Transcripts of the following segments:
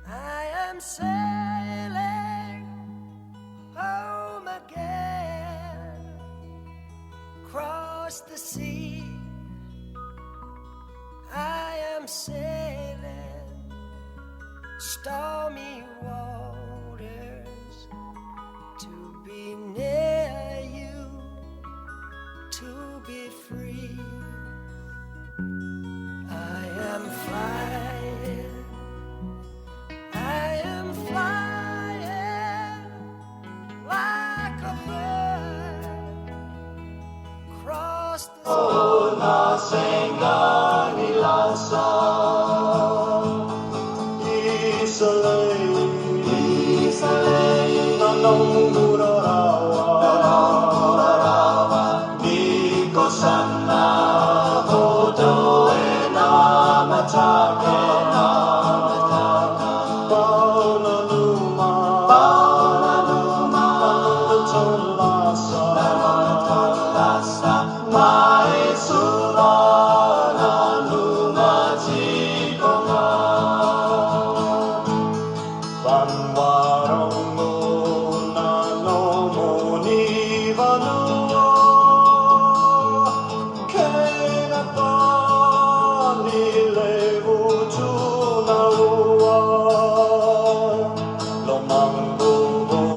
I am sailing home again, across the sea. I am sailing stormy waters to be near you, to be free. I am flying, I am flying like a bird across the sea. La senga ni lanza, isole, nanongurarawa, niko sana hodo e namatake na.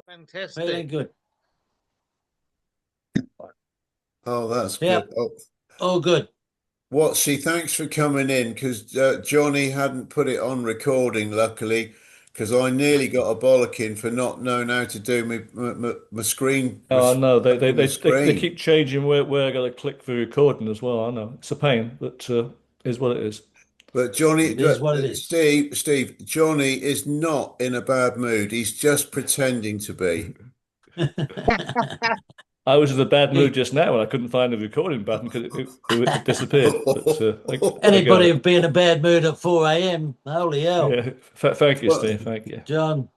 Fantastic. Very good. Oh, that's Yeah. good. Oh, Oh, good. Watsy, thanks for coming in, because Johnny hadn't put it on recording, luckily, because I nearly got a bollocking for not knowing how to do my screen. Oh no, they screen. keep changing where I got to click for recording as well. I know it's a pain, but is what it is. But Johnny, It is what it is. Steve, Johnny is not in a bad mood. He's just pretending to be. I was in a bad mood just now when I couldn't find the recording button because it disappeared. But I Anybody got would be in a bad mood at 4 a.m. Holy hell. yeah. Thank you, Steve. Thank you. John,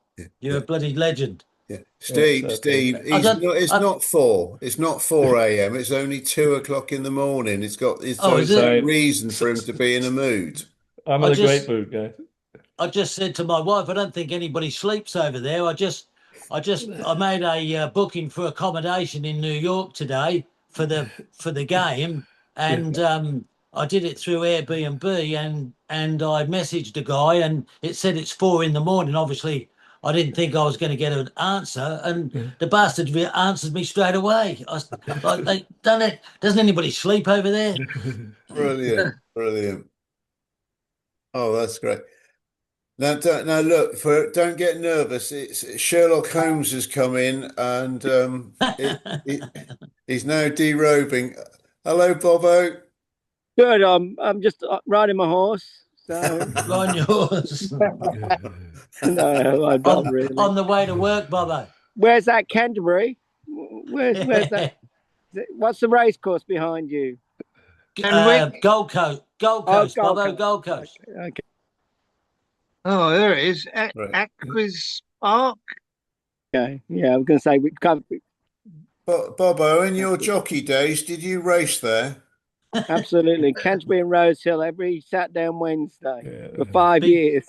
you're a bloody legend. Yeah. Steve, Yeah, okay. Steve, it's not 4. It's not 4 a.m. It's only 2 o'clock in the morning. It's is it? reason for him to be in a mood. I'm in a great mood, guys. I just said to my wife, I don't think anybody sleeps over there. I made a booking for accommodation in New York today for the game, and I did it through Airbnb, and I messaged a guy, and it said it's 4 in the morning. Obviously, I didn't think I was going to get an answer, and the bastard answered me straight away. I was like, doesn't anybody sleep over there? Brilliant, brilliant. Oh, that's great. Now, look, don't get nervous. It's Sherlock Holmes has come in, and he's now derobing. Hello, Bobo. Good. I'm just riding my horse. So On your horse. no, I'm not really. On the way to work, Bobo. Where's that, Canterbury? Where's that? What's the race course behind you? Gold Coast. Bobo, Gold Coast. Okay. Oh, there it is. Aquis Park. Okay. Yeah, I was going to say we can't. Bobo, in your jockey days, did you race there? Absolutely. Canterbury and Rose Hill every Saturday and Wednesday for 5 years.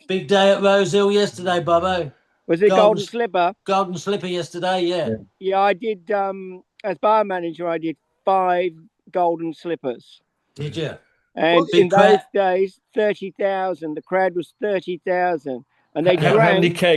Big day at Rose Hill yesterday, Bobo. Was it Golden Slipper? Golden Slipper yesterday, yeah. Yeah, I did, as bar manager, I did 5 Golden Slippers. Did you? And in those days, 30,000. The crowd was 30,000. And they drank.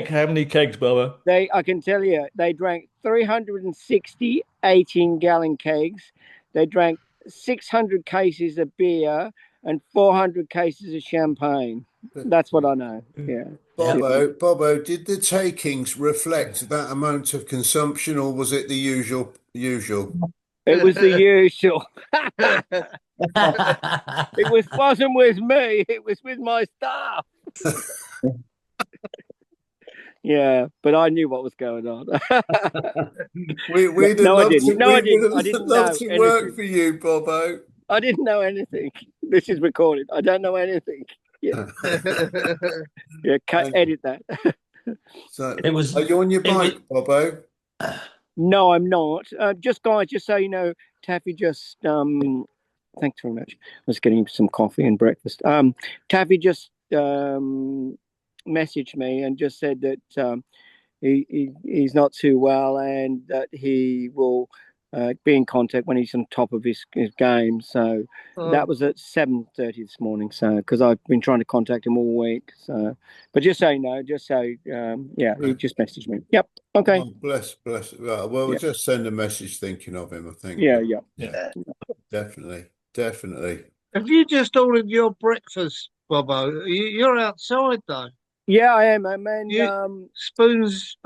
How many kegs, Bobo? I can tell you, they drank 360 18-gallon kegs. They drank 600 cases of beer and 400 cases of champagne. That's what I know. Yeah. Bobo, did the takings reflect that amount of consumption, or was it the usual? It was the usual. It wasn't with me. It was with my staff. Yeah, but I knew what was going on. We'd no, love I didn't. to, No, I didn't. love to work for you, Bobo. I didn't know anything. This is recorded. I don't know anything. Yeah, yeah. Edit that. So, are you on your bike, Bobo? No, I'm not. Just guys, just so you know, Taffy just Thanks very much. I was getting some coffee and breakfast. Taffy just messaged me and just said that he's not too well and that he will be in contact when he's on top of his game. So that was at 7:30 this morning. So because I've been trying to contact him all week. So, but just so you know, he just messaged me. Yep. Okay. Oh, bless. Well, we'll just send a message thinking of him, I think. Yeah. Definitely. Have you just ordered your breakfast, Bobo? You're outside though. Yeah, I am. I'm in spoons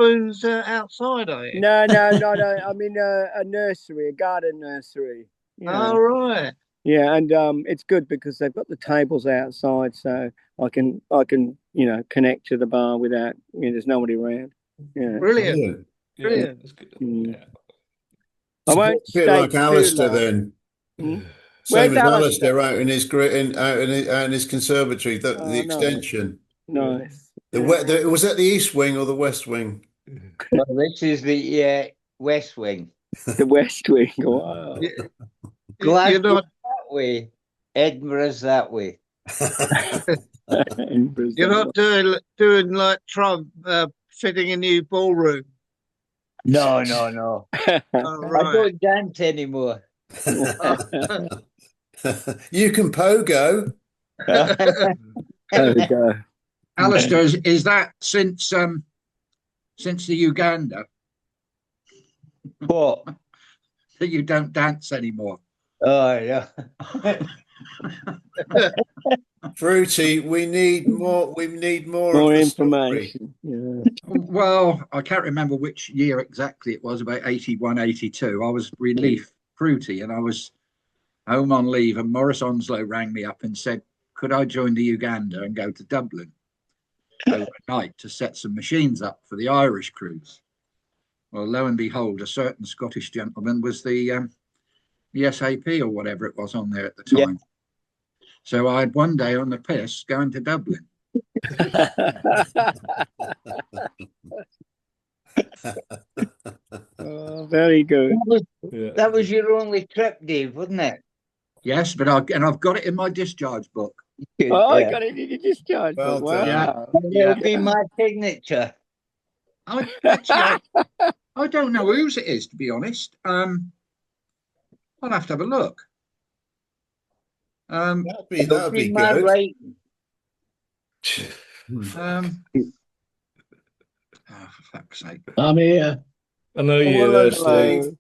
outside, are you? No, not. I'm in a nursery, a garden nursery. Oh, right. Yeah, and it's good because they've got the tables outside, so I can connect to the bar without there's nobody around. Yeah, brilliant. That's good. Yeah. I won't a bit stay like too Alistair long. then. Where's Same as Alistair? Alistair out in his conservatory, the extension. Nice. Was that the East Wing or the West Wing? Well, this is the West Wing. The West Wing. Wow. You're not that way. Edinburgh's that way. You're not doing like Trump, fitting a new ballroom. No. Oh, I right. don't dance anymore. You can pogo. There we go. Alistair, is that since the Uganda What? that you don't dance anymore? Oh, yeah. Fruity, we need more. We need more More of the information. Yeah. Well, I can't remember which year exactly it was, about 81, 82. I was relief fruity and I was home on leave, and Maurice Onslow rang me up and said, could I join the Uganda and go to Dublin overnight to set some machines up for the Irish cruise? Well, lo and behold, a certain Scottish gentleman was the SAP or whatever it was on there at the time. Yeah. So I had one day on the piss going to Dublin. Oh, very good. That was your only trip, Dave, wasn't it? Yes, but I've got it in my discharge book. Good, I got it in your discharge well book. Wow. It'll be my signature. I don't know whose it is, to be honest. I'll have to have a look. That'd be good. Right. Oh, for fuck's sake! I'm here. I know you're there, Steve.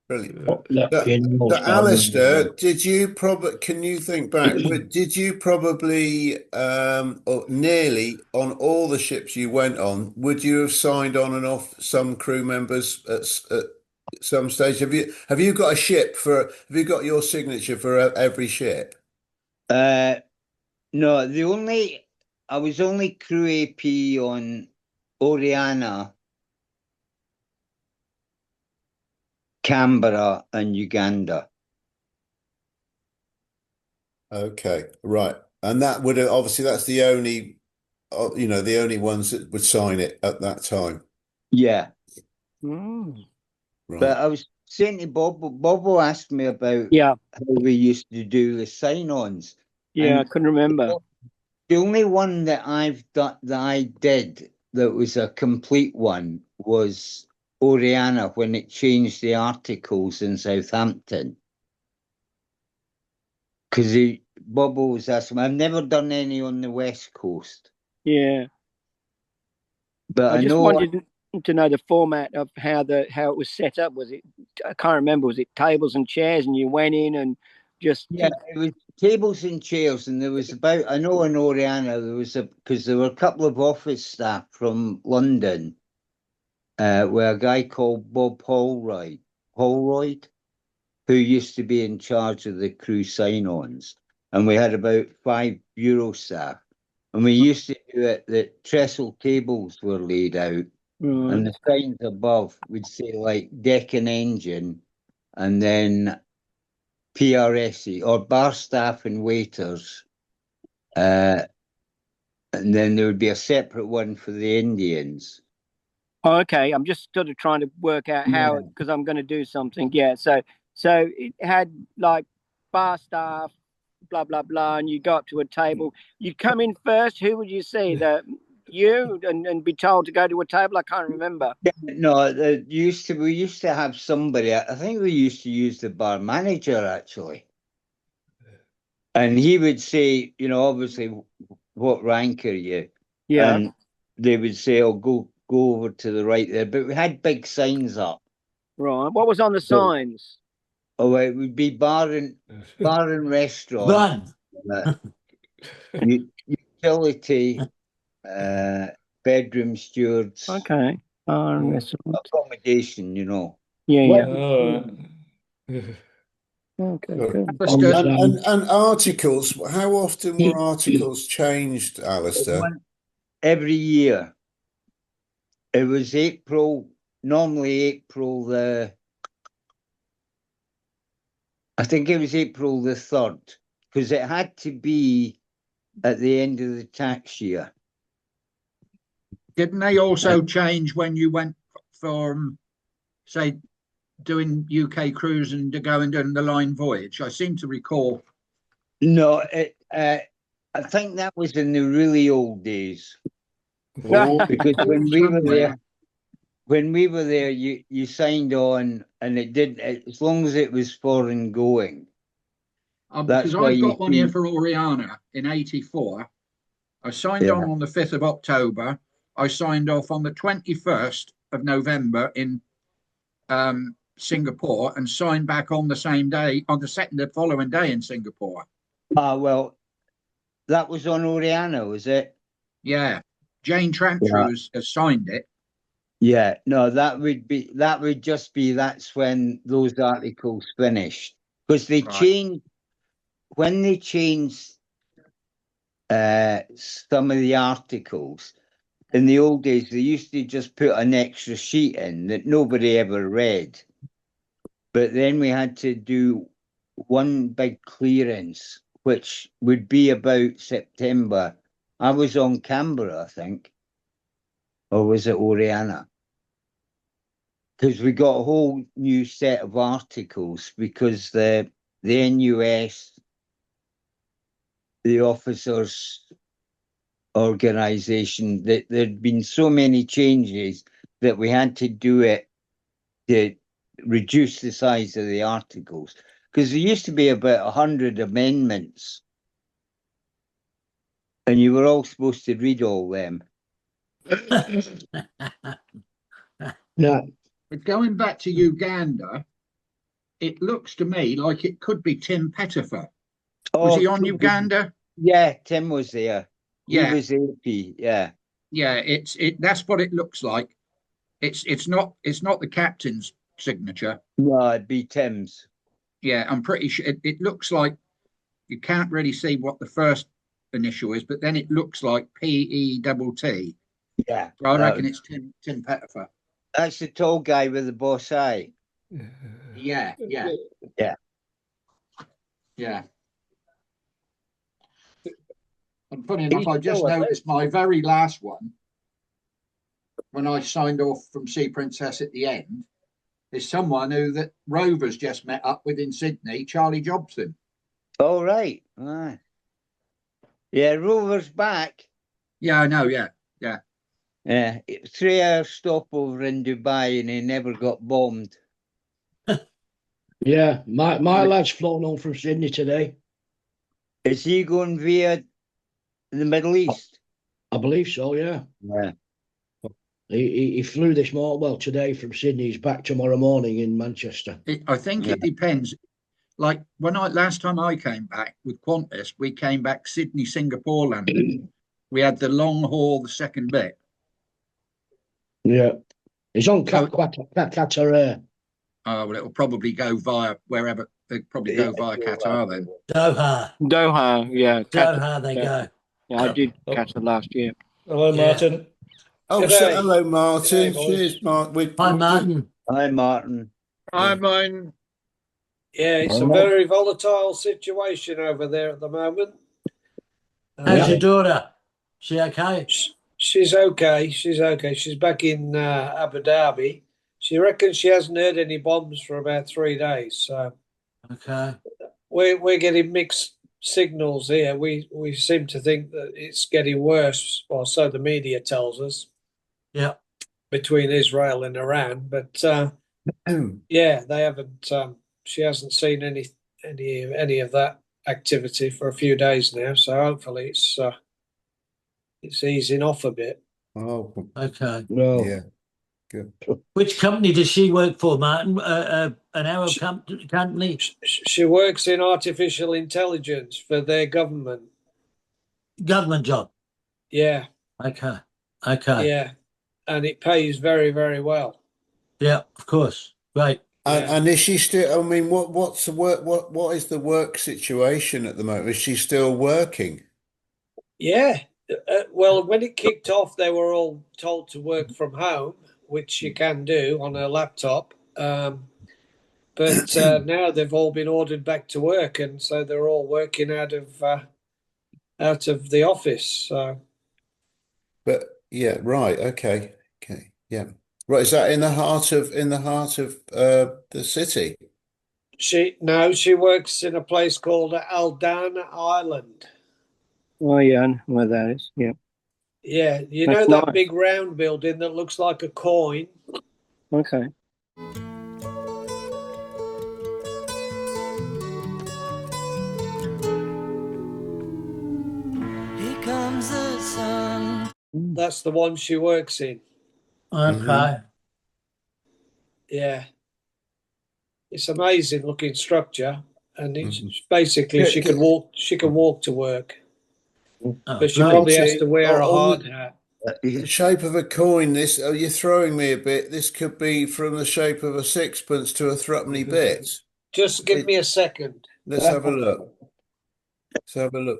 Brilliant. Alistair, can you think back? Did you probably, or nearly on all the ships you went on, would you have signed on and off some crew members at some stage? Have you got a ship have you got your signature for every ship? No, I was only crew AP on Oriana, Canberra and Uganda. Okay, right. And that would obviously that's the only the only ones that would sign it at that time. Yeah. Mm. Right. But I was saying to Bobo asked me about how we used to do the sign-ons. Yeah, I couldn't remember. The only one that I did that was a complete one was Oriana when it changed the articles in Southampton. Because Bobo was asking, I've never done any on the West Coast. Yeah. But I just wanted to know the format of how it was set up. Was it, I can't remember, was it tables and chairs and you went in and just... Yeah, it was tables and chairs, and there was I know in Oriana because there were a couple of office staff from London where a guy called Bob Holroyd, who used to be in charge of the crew sign-ons, and we had about 5 bureau staff, and we used to do it that trestle tables were laid out, and the signs above would say like deck and engine, and then PRSE or bar staff and waiters, and then there would be a separate one for the Indians. Oh, okay. I'm just sort of trying to work out how, because I'm going to do something. Yeah. So So it had like bar staff, blah blah blah, and you go up to a table. You'd come in first. Who would you see? You and be told to go to a table. I can't remember. No, we used to have somebody. I think we used to use the bar manager actually, and he would say, you know, obviously, what rank are you? Yeah. And they would say, "Oh, go over to the right there." But we had big signs up. Right. What was on the signs? Oh, it would be bar and restaurant, Run. utility, bedroom stewards, Okay. Restaurant. accommodation. You know. Yeah, yeah. Oh, Okay, Good. good. That's good. And articles, how often were articles changed, Alistair? Every year. It was normally April I think it was April the 3rd, because it had to be at the end of the tax year. Didn't they also change when you went from, say, doing UK cruise and going doing the line voyage? I seem to recall. No, I think that was in the really old days. Because when we were there, you signed on, and it did, as long as it was foreign going. Because I've got one here for Oriana in '84. I signed on the 5th of October. I signed off on the 21st of November in Singapore, and signed back on the same day, on the following day in Singapore. Well, that was on Oriana, was it? Yeah. Jane Trantry has signed it. Yeah, no, that would just be that's when those articles finished. Because they changed, when they changed some of the articles, in the old days, they used to just put an extra sheet in that nobody ever read. But then we had to do one big clearance, which would be about September. I was on Canberra, I think. Or was it Oriana? Because we got a whole new set of articles because the NUS, the officers' organisation, that there'd been so many changes that we had to do it to reduce the size of the articles. Because there used to be about 100 amendments, and you were all supposed to read all them. No. But going back to Uganda, it looks to me like it could be Tim Pettifer. Was he on Uganda? Yeah, Tim was there. Yeah. He was AP, yeah. Yeah, that's what it looks like. It's not the captain's signature. No, it'd be Tim's. Yeah, I'm pretty sure it looks like, you can't really see what the first initial is, but then it looks like PETT. Yeah. So I reckon it's Tim Pettifer. That's the tall guy with the boss eye. Yeah. Yeah. Yeah. And funny enough, I just noticed my very last one, when I signed off from Sea Princess at the end, is someone who that Rovers just met up with in Sydney, Charlie Jobson. Oh, right. Ah. Yeah, Rover's back. Yeah, I know, yeah. Yeah, 3-hour stopover in Dubai, and he never got bombed. Yeah, my lad's flown on from Sydney today. Is he going via the Middle East? I believe so, yeah. Yeah. He flew this morning, well, today from Sydney. He's back tomorrow morning in Manchester. I think it depends. Like last time I came back with Qantas, we came back Sydney, Singapore, London. We had the long haul, the second bit. Yeah. He's on Qatar Air. Oh, well, it'll probably go via wherever. They'd probably go via Qatar then. Doha, yeah. Doha they go. Yeah, I did Qatar last year. Hello, Martin. Oh, G'day. hello, Martin. G'day, boys. Cheers, Martin. Hi, Martin. Hi, Martin. I mean, yeah, it's a very volatile situation over there at the moment. How's your daughter? She okay? She's okay. She's okay. She's back in Abu Dhabi. She reckons she hasn't heard any bombs for about 3 days. So Okay. we're getting mixed signals here. We seem to think that it's getting worse, or so the media tells us, Yeah. between Israel and Iran. But yeah, they haven't. She hasn't seen any of that activity for a few days now. So hopefully it's easing off a bit. Oh, Okay. No. yeah. Good. Which company does she work for, Martin? An Arab company? She works in artificial intelligence for their government. Government job. Yeah, Okay. Okay. yeah, and it pays very, very well. Yeah, of course. Right. And is she still? I mean, what's the work? What is the work situation at the moment? Is she still working? Yeah. Well, when it kicked off, they were all told to work from home, which you can do on a laptop. But now they've all been ordered back to work, and so they're all working out of the office. So, But yeah, right. Okay. Okay. Yeah. Right. Is that in the heart of the city? she works in a place called Aldana Island. Oh, yeah, I know where that is. Yeah. Yeah, you That's know that nice. big round building that looks like a coin? Okay. Here comes the sun. That's the one she works in. Okay. Yeah. It's amazing looking structure, and it's basically she can walk to work. Oh, But she right. probably has to wear a hard On hat. the shape of a coin. This, oh, you're throwing me a bit. This could be from the shape of a sixpence to a threepenny bit. Just give me a second. Let's have a look. Let's have a look.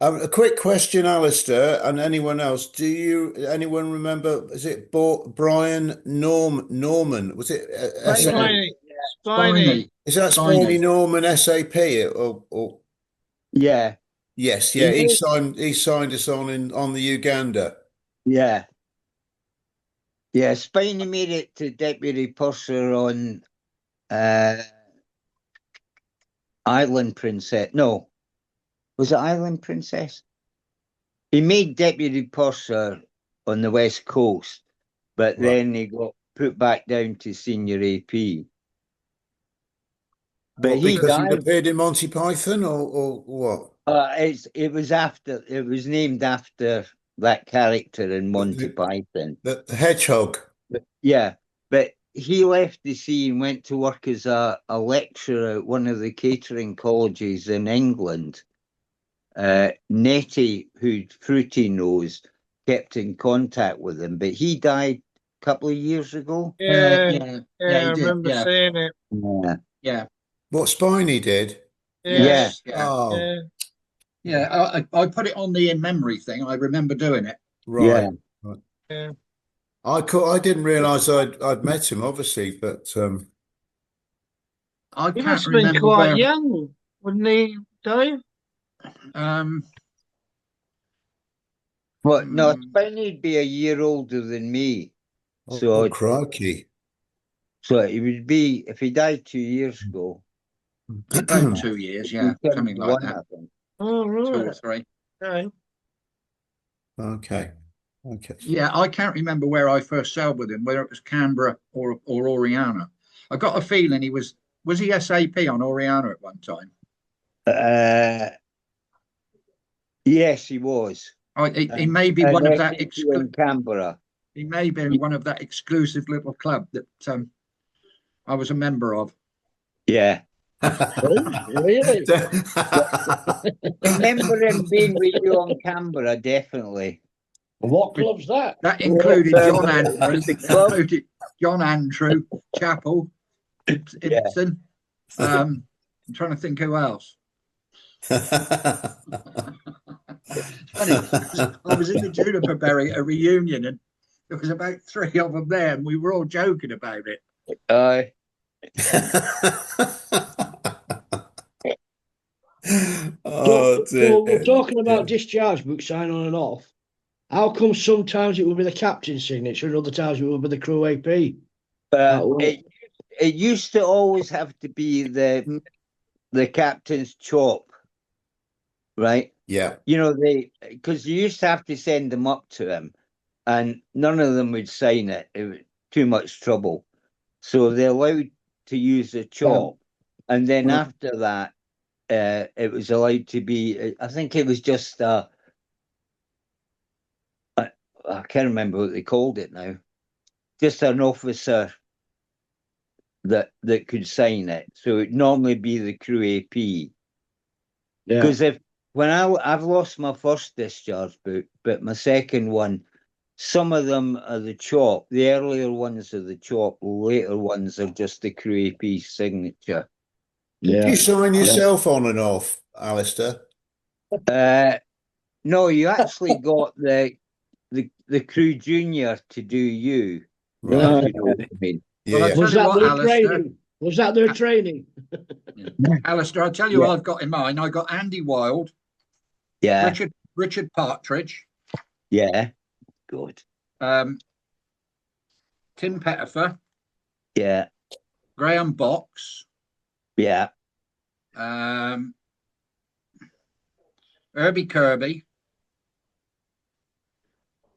A quick question, Alistair, and anyone else. Anyone remember? Is it Brian Norman? Was it SAP? Spiny. Spiny. Is that Spiny. Spiny Norman SAP? Or Yeah, yes, yeah. He He signed us on the Uganda. yeah. Yeah, Spiny made it to deputy purser on Island Princess. No, was it Island Princess? He made deputy purser on the West Coast, but Right. then he got put back down to senior AP. But he Because he'd died. appeared in Monty Python, or what? It was named after that character in Monty Python. The hedgehog. Yeah, but he left the sea and went to work as a lecturer at one of the catering colleges in England. Nettie, who Fruity knows, kept in contact with him, but he died a couple of years ago. Yeah, Yeah, I he did. remember Yeah, seeing it. Yeah. yeah, What Spiny did? yes, yeah. Oh, Yeah. Yeah, I put it on the in memory thing. I remember doing it. right. Yeah. I didn't realise I'd met him, obviously, but I He can't must have been remember quite where. young, wouldn't he, Dave? But no, Hmm. Spiny'd be a year older than me. oh, crikey. So he would be, if he died 2 years ago, About 2 years, yeah, he'd be something like 71, that. I think. Oh, 2 or right. 3. Okay. Okay. Okay. Yeah, I can't remember where I first sailed with him, whether it was Canberra or Oriana. I got a feeling he was he SAP on Oriana at one time? Yes, he was. He may be And one of that SAP in Canberra. he may be one of that exclusive little club that I was a member of. Yeah. Really? Remember him being with you on Canberra, definitely. What club's that? That included John Andrew, The club? included John Andrew, Chapel, Ibsen. I'm trying to think who else. Funny, I was in the Juniper Berry at a reunion, and there was about 3 of them there, and we were all joking about it. Oh, So we're talking dear. about discharge book sign on and off. How come sometimes it will be the captain's signature and other times it will be the crew AP? It used to always have to be the captain's chop, right? Yeah. You know, because you used to have to send them up to him, and none of them would sign it. It was too much trouble. So they're allowed to use the chop, and then after that, it was allowed to be. I think it was just. I can't remember what they called it now. Just an officer that could sign it. So it'd normally be the crew AP. Because when I've lost my first discharge book, but my second one, some of them are the chop. The earlier ones are the chop. Later ones are just the crew AP signature. Did you sign yourself on and off, Alistair? No, you actually got the crew junior to do you. Right. You know what I mean? Yeah. Was that their training? Was that their training? Alistair, I'll tell you what I've got in mind. I got Andy Wilde, Richard Partridge. Yeah. Good. Tim Pettifer. Yeah. Graham Box. Yeah. Herbie Kirby.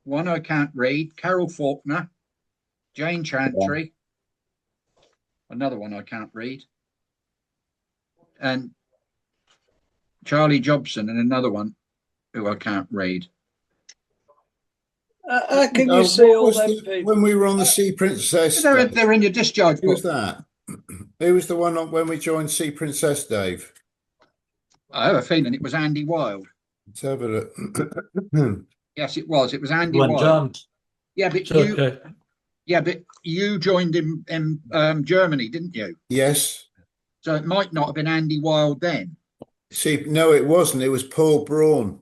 One I can't read. Carol Faulkner. Jane Chantry. Another one I can't read. And Charlie Jobson, and another one who I can't read. How can you see all them people? When we were on the Sea Princess, They're in your discharge who was book. that? Who was the one when we joined Sea Princess, Dave? I have a feeling it was Andy Wilde. Let's have a look. Yes, it was. It was Andy When Wilde. John. Yeah, but Okay. you joined in Germany, didn't you? Yes. So it might not have been Andy Wilde then. See, no, it wasn't. It was Paul Braun.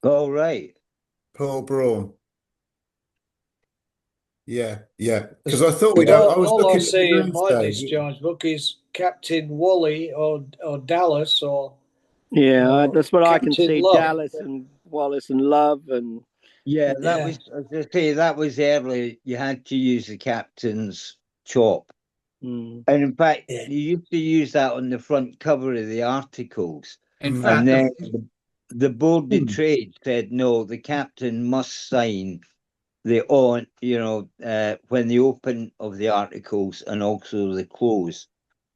Oh, right. Paul Braun. Yeah. Because I thought we'd. I was all I looking see at in the my names, Dave. discharge book is Captain Woolley or Dallas or that's what I can Captain see. Love. Dallas and Wallace and Love and That was, as I say, that was early. You had to use the captain's chop. And in fact, you used to use that on the front cover of the articles. In fact, and then the Board of Trade said, no, the captain must sign when the open of the articles and also the close.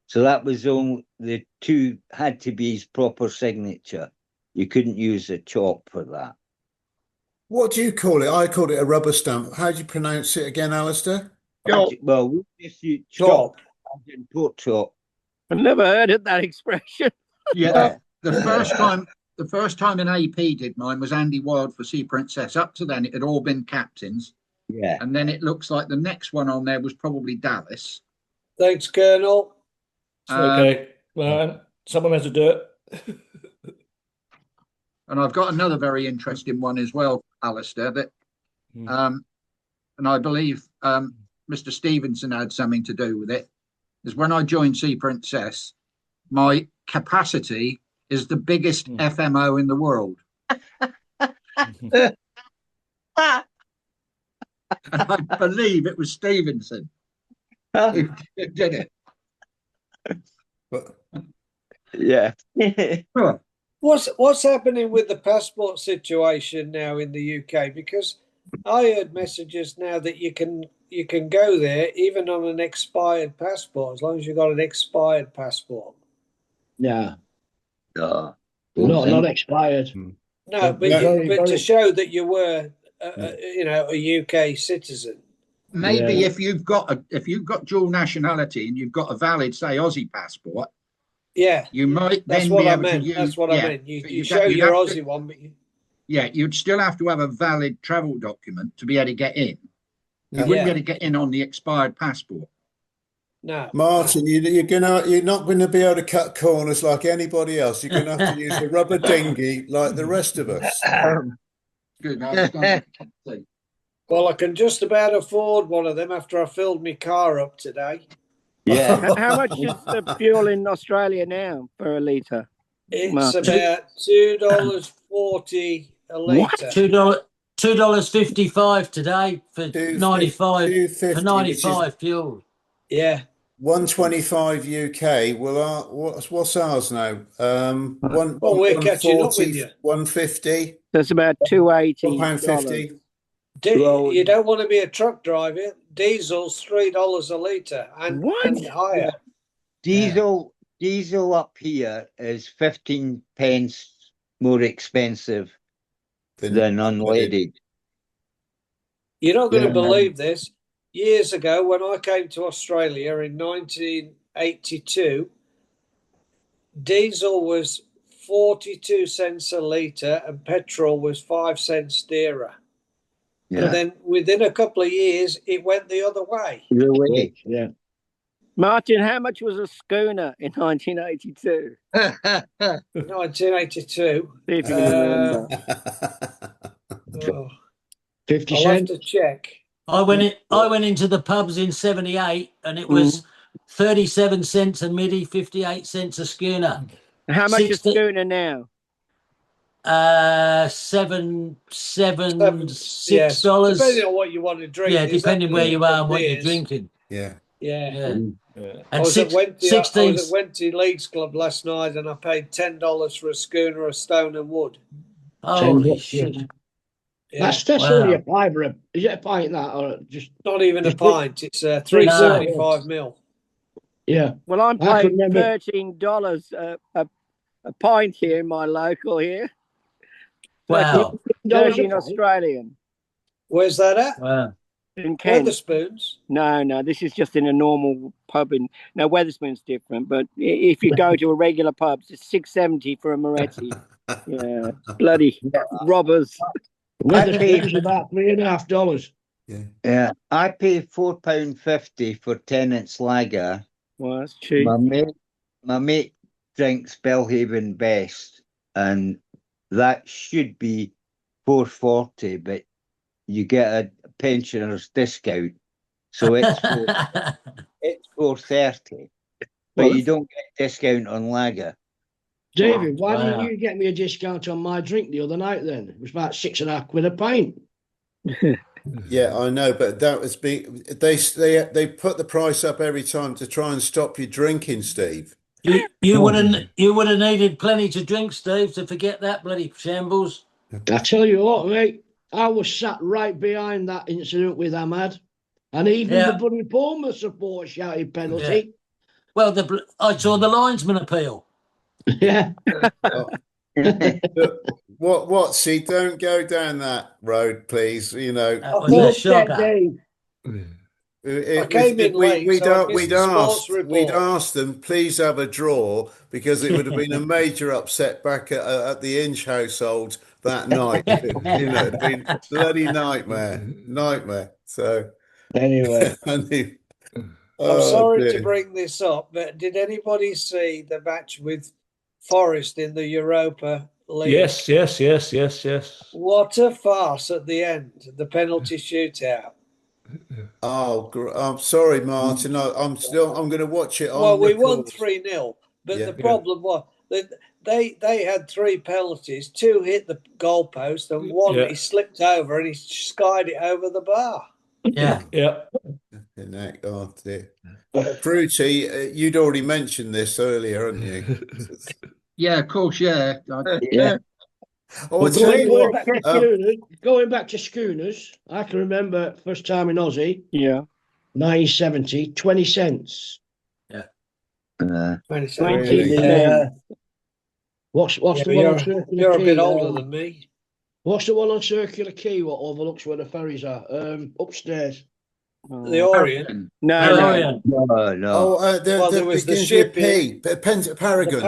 So that was only the two had to be his proper signature. You couldn't use a chop for that. What do you call it? I called it a rubber stamp. How do you pronounce it again, Alistair? Well, we just use chop. Pork chop. I've never heard of that expression. Yeah, the first time an AP did mine was Andy Wilde for Sea Princess. Up to then, it had all been captains. Yeah, and then it looks like the next one on there was probably Dallas. Thanks, Colonel. Okay, well, someone has to do it. And I've got another very interesting one as well, Alistair. That, and I believe Mr. Stevenson had something to do with it. Is when I joined Sea Princess, my capacity is the biggest FMO in the world. And I believe it was Stevenson who did it. Yeah. What's happening with the passport situation now in the UK? Because I heard messages now that you can go there even on an expired passport, as long as you've got an expired passport. Yeah. Not expired. No, but to show that you were, a UK citizen. Maybe if you've got dual nationality and you've got a valid, say, Aussie passport. Yeah, you might. That's then what be I able meant. To use, That's what I meant. You show your Aussie one, but you'd still have to have a valid travel document to be able to get in. You wouldn't be able to get in on the expired passport. No, Martin, you're not going to be able to cut corners like anybody else. You're going to have to use a rubber dinghy like the rest of us. Good. Well, I can just about afford one of them after I filled my car up today. Yeah. How much is the fuel in Australia now for a litre? It's about $2.40 a litre. $2.55 today for 95 250, for which is 95 fuel. Yeah. 125 UK. Well, what's ours now? Well, we're catching up with 140, you. 150, That's about $280. £1.50. Well, You don't want to be a truck driver. Diesel's $3 a litre and higher. Diesel up here is 15 pence more expensive than unleaded. You're not going to Yeah. believe this. Years ago, when I came to Australia in 1982, diesel was 42 cents a litre and petrol was 5 cents dearer. Yeah. And then within a couple of years, it went the other way. Really? Yeah. Martin, how much was a schooner in 1982? 1982. See if you can remember. 50 I'll have cents. to check. I went into the pubs in 78 and it was 37 cents a middy, 58 cents a schooner. How much is a schooner now? $6. Yes, depending on what you want to drink. Yeah, depending where you are and what you're beers. drinking. Yeah. Yeah. And I was at 16. Wenty Leagues Club last night and I paid $10 for a schooner of stone and wood. Holy shit. Yeah. That's only a fiver. Is it a pint that or just Not even a just pint. It's 375 mil. Yeah. Well, I'm I can paying remember- $13 a pint here in my local here. Wow. $13 Australian. Where's that at? Wow. In Kent. Weatherspoons? No, this is just in a normal pub. No, Weatherspoon's different, but if you go to a regular pub, it's $6.70 for a Moretti. Yeah, bloody robbers. Weatherspoon's about $3.50. Yeah, I pay £4.50 for Tennant's Lager. Well, that's cheap. My mate drinks Bellhaven Best, and that should be $4.40, but you get a pensioner's discount, so it's $4.30, but you don't get a discount on lager. David, why didn't you get me a discount on my drink the other night then? It was about £6.50 a pint. Yeah, I know, but that was they put the price up every time to try and stop you drinking, Steve. You would have needed plenty to drink, Steve, to forget that bloody shambles. I tell you what, mate, I was sat right behind that incident with Ahmad, and even the bloody Bournemouth supporter shouted penalty. Yeah. Well, I saw the linesman appeal. Yeah. What? See, don't go down that road, please. You know, that was a shocker. We'd asked them, please have a draw, because it would have been a major upset back at the Inch household that night. You know, it'd been bloody nightmare. So anyway, I'm sorry to bring this up, but did anybody see the match with Forest in the Europa League? Yes. What a farce at the end, the penalty shootout. Oh, I'm sorry, Martin. I'm going to watch it on. Well, we record. won 3-0, but the problem was that they had 3 penalties. 2 hit the goalpost, and 1 he slipped over and he skied it over the bar. Yeah. Oh dear. Fruity, you'd already mentioned this earlier, hadn't you? Yeah, of course. Yeah. Oh, going back to schooners, I can remember first time in Aussie. Yeah. 1970, 20 cents. Yeah. 20 cents. Really? Yeah. What's the one on Circular Quay? You're a bit older than me. What's the one on Circular Quay? What overlooks where the ferries are? Upstairs. The Orient. No. Oh, there was the ship Paragon.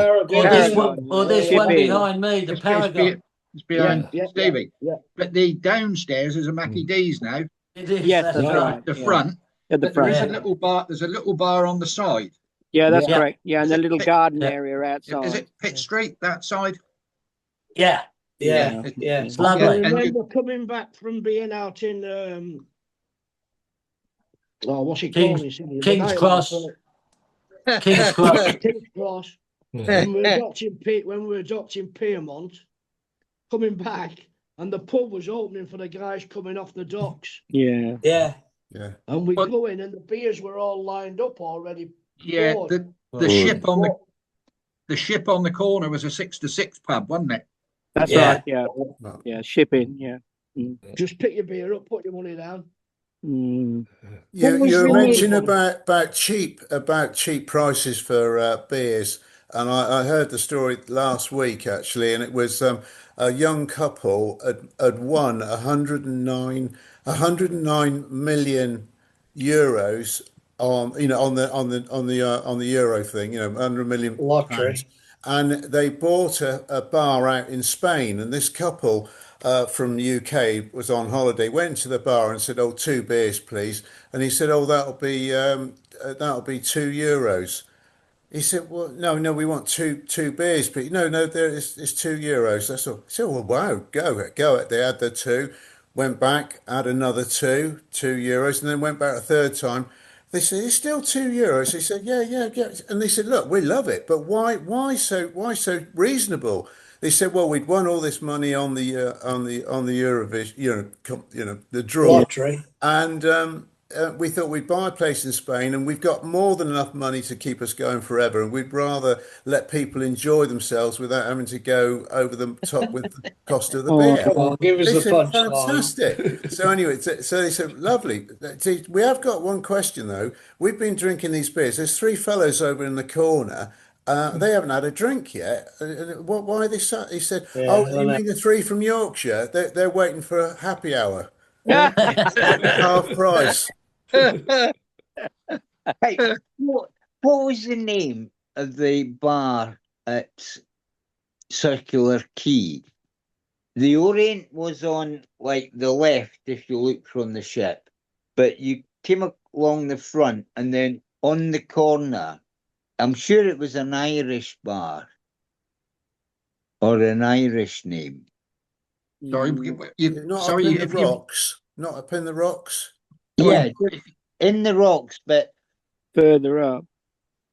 Or this one behind me, the Paragon. It's behind Stevie. Yeah. But the downstairs is a Mackie D's now. It is. Yes, that's right. The front. At the But there is front. a little bar. There's a little bar on the side. Yeah, that's correct. Yeah, and the little garden area outside. Is it Pitt Street that side? Yeah. It's lovely. I remember coming back from being out in what's it called? King's Cross. King's Cross. King's Cross. When we were adopting Piedmont, coming back, and the pub was opening for the guys coming off the docks. Yeah. Yeah. Yeah. And we But- go in, and the beers were all lined up already. Yeah, poured. the ship on the corner was a 6-6 pub, wasn't it? That's Yeah. right. Yeah. Yeah. Shipping. Yeah. Just pick your beer up, put your money down. Mm. You was were the mentioning name? about cheap prices for beers, and I heard the story last week actually, and it was a young couple had won 109 million euros on on the euro thing, 100 million Lottery. pounds, and they bought a bar out in Spain, and this couple from the UK was on holiday, went to the bar and said, "Oh, 2 beers, please," and he said, "Oh, that'll be €2." He said, "Well, no, we want two beers, but no, it's €2. That's all." He said, "Well, wow, go." They had the two, went back, had another €2, and then went back a third time. They said, "It's still €2." He said, "Yeah." And they said, "Look, we love it, but why so reasonable?" They said, "Well, we'd won all this money on the Eurovision, the draw, Lottery. and we thought we'd buy a place in Spain, and we've got more than enough money to keep us going forever, and we'd rather let people enjoy themselves without having to go over the top with the cost of the beer." Come on, give us They the said, punchline. "Fantastic." So anyway, so they said, "Lovely." See, we have got one question though. We've been drinking these beers. There's 3 fellows over in the corner. They haven't had a drink yet. Why are they sat? He said, Yeah, "Oh, I you know. mean the 3 from Yorkshire? They're waiting for a happy hour, half price." Hey, what was the name of the bar at Circular Quay? The Orient was on like the left if you look from the ship, but you came along the front and then on the corner, I'm sure it was an Irish bar or an Irish name. Sorry, Not sorry, up in the if you, rocks. Not up in the rocks. Yeah, in the rocks, but Further up.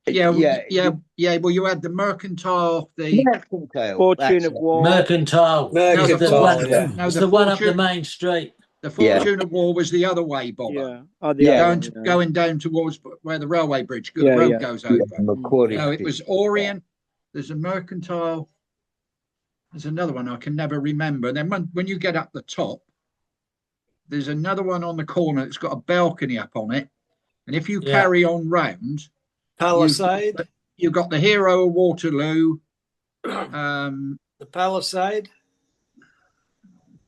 yeah, yeah. Well, you had the Mercantile, the Mercantile. Fortune that's of it. War. Mercantile. Mercantile, It's the one, yeah. No, it's the the one up the Fortune- main street. the Yeah. Fortune of War was the other way, Bob. Yeah. Oh, the Yeah. other one, Going down towards where the railway bridge Yeah, road yeah. goes Yeah, over. Macquarie No, it Street. was Orient. There's a Mercantile. There's another one I can never remember. Then when you get up the top, there's another one on the corner that's got a balcony up on it. And if you Yeah. carry on round, Palisade. you've got the Hero of Waterloo. The Palisade.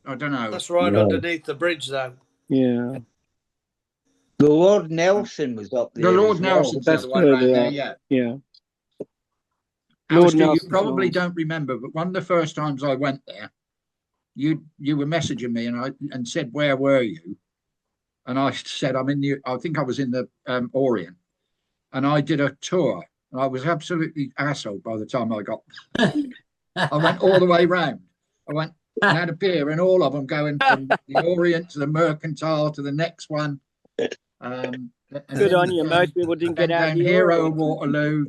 I don't know. That's right No. underneath the bridge, though. Yeah. The Lord Nelson was up there. The Lord as well. Nelson's the That's other one around further there, up. yeah. Yeah. Lord Alistair, you Nelson's probably nice. don't remember, but one of the first times I went there, you were messaging me and said, "Where were you?" And I said, I think I was in the Orient, and I did a tour, and I was absolutely asshole by the time I got. I went all the way round. I went and had a beer in all of them, going from the Orient to the Mercantile to the next one. And Good on you. Most people didn't get out down the Hero Orient. of Waterloo,